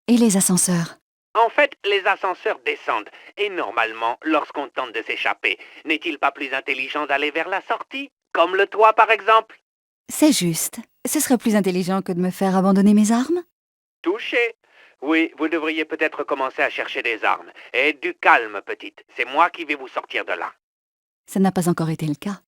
Et les ascenseurs? En fait, les ascenseurs descendent, et normalement, lorsqu'on tente de s'échapper, n'est-il pas plus intelligent d'aller vers la sortie, comme le toit par exemple? C'est juste. Ce serait plus intelligent que de me faire abandonner mes armes? Touché. Oui, vous devriez peut-être commencer à chercher des armes. Et du calme, petite. C'est moi qui vais vous sortir de là. Ça n'a pas encore été le cas.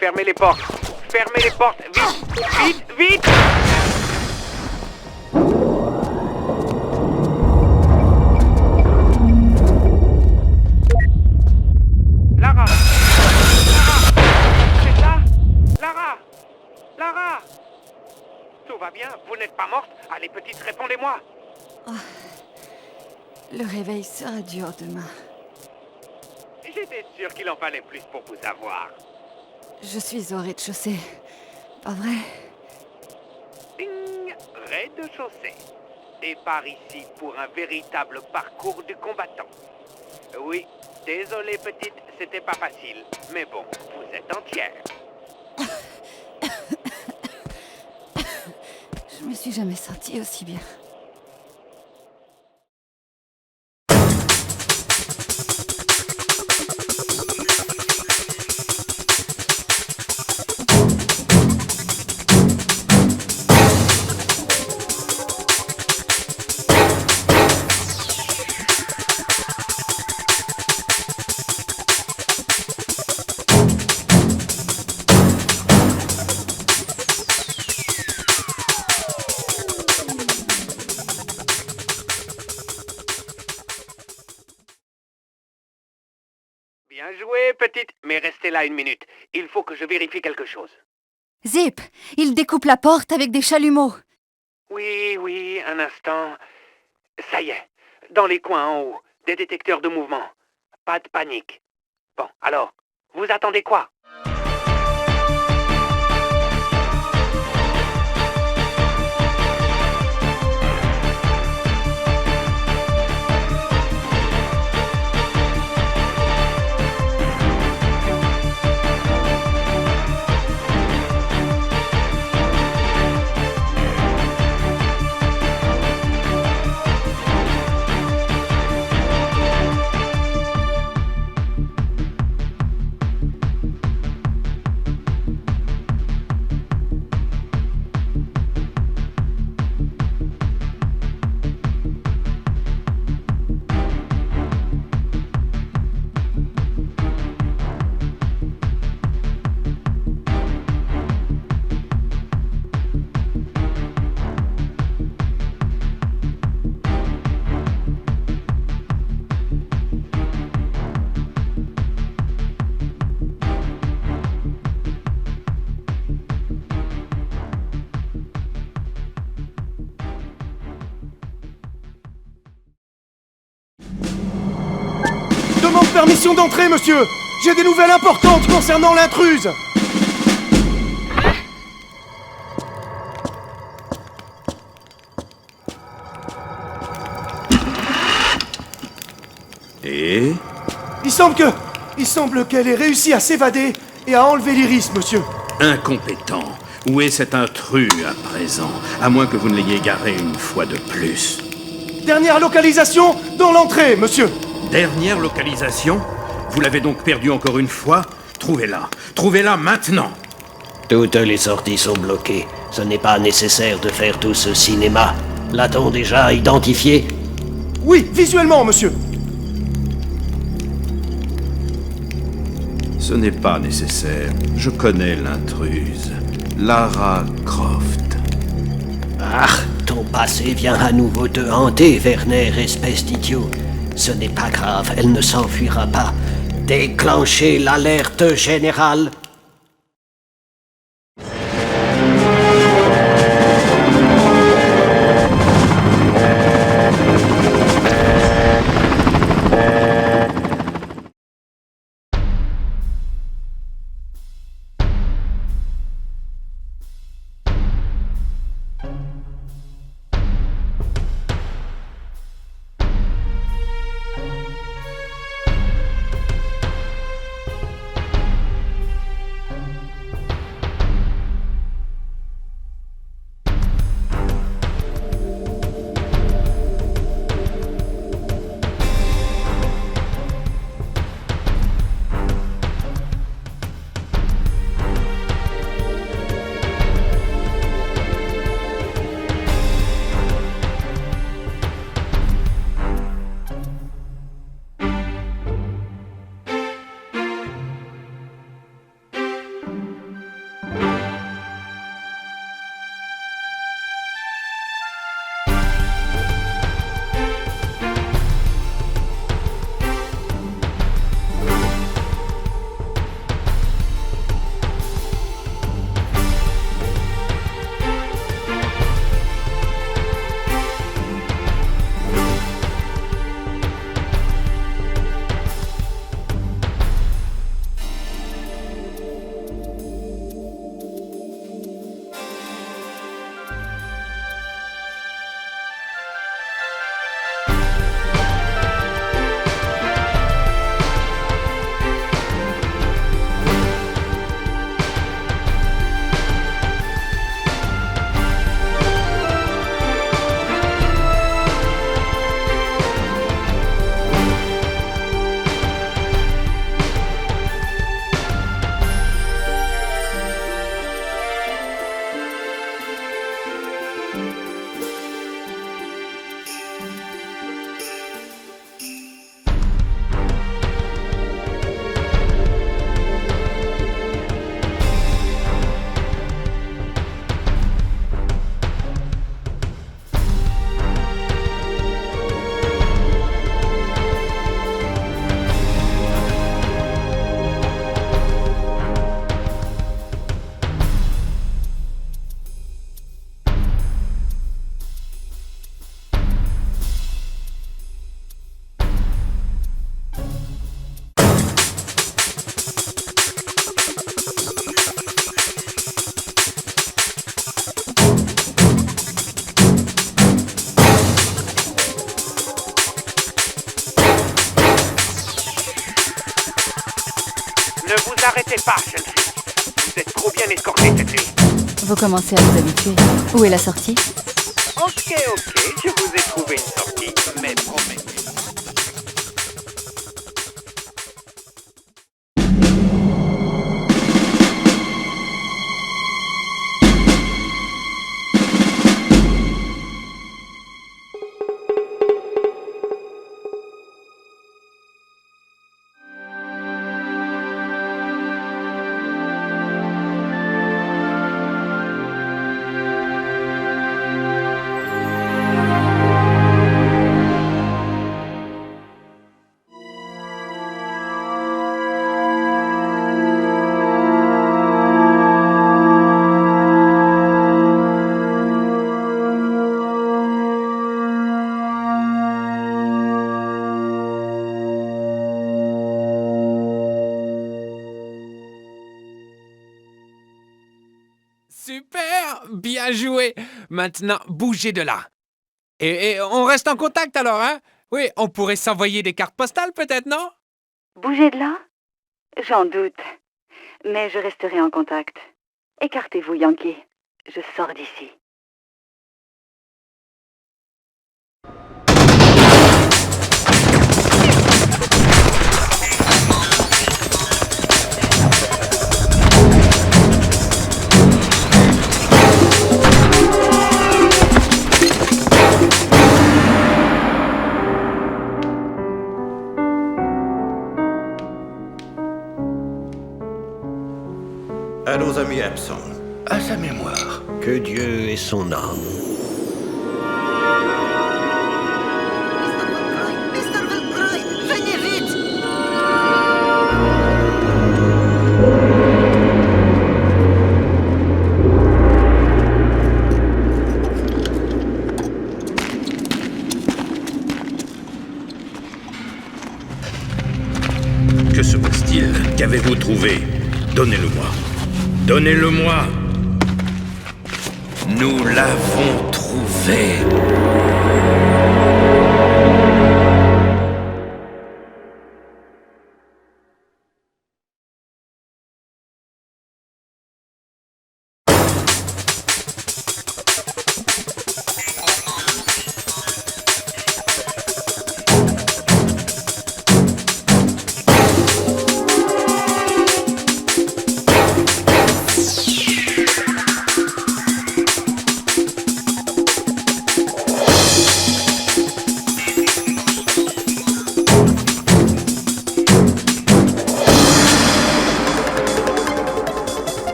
Fermez les portes. Fermez les portes. Vite, vite, vite! Lara! Lara! C'est là? Lara! Lara! Tout va bien? Vous n'êtes pas morte? Allez, petite, répondez-moi! Oh. Le réveil sera dur demain. J'étais sûr qu'il en fallait plus pour vous avoir. Je suis au rez-de-chaussée. Pas vrai? Ding! Rez-de-chaussée. Et par ici pour un véritable parcours du combattant. Oui, désolé petite, c'était pas facile. Mais bon, vous êtes entière. Je me suis jamais sentie aussi bien. Bien joué, petite. Mais restez là 1 minute. Il faut que je vérifie quelque chose. Zip, il découpe la porte avec des chalumeaux. Oui, un instant. Ça y est. Dans les coins en haut, des détecteurs de mouvement. Pas de panique. Bon, alors, vous attendez quoi? Demande permission d'entrer, monsieur! J'ai des nouvelles importantes concernant l'intruse! Et Il semble qu'elle ait réussi à s'évader et à enlever l'iris, monsieur. Incompétent. Où est cet intrus à présent? À moins que vous ne l'ayez égaré une fois de plus. Dernière localisation dans l'entrée, monsieur. Dernière localisation? Vous l'avez donc perdu encore une fois? Trouvez-la. Trouvez-la maintenant. Toutes les sorties sont bloquées. Ce n'est pas nécessaire de faire tout ce cinéma. L'a-t-on déjà identifié? Oui, visuellement, monsieur. Ce n'est pas nécessaire. Je connais l'intruse. Lara Croft. Ah, ton passé vient à nouveau te hanter, Werner, espèce d'idiot. Ce n'est pas grave, elle ne s'enfuira pas. Déclenchez l'alerte générale. inquiétez pas, jeune fille. Vous êtes trop bien escortée cette nuit. Vous commencez à vous habituer. Où est la sortie? Ok, je vous ai trouvé une sortie, mais promettez. Super! Bien joué! Maintenant, bougez de là. Et on reste en contact alors, hein? Oui, on pourrait s'envoyer des cartes postales peut-être, non? Bougez de là? J'en doute. Mais je resterai en contact. Écartez-vous, Yankee. Je sors d'ici. À nos amis absents. À sa mémoire. Que Dieu ait son âme. Mr. Vilcroy, venez vite! Que se passe-t-il? Qu'avez-vous trouvé? Donnez-le-moi. Donnez-le-moi! Nous l'avons trouvé!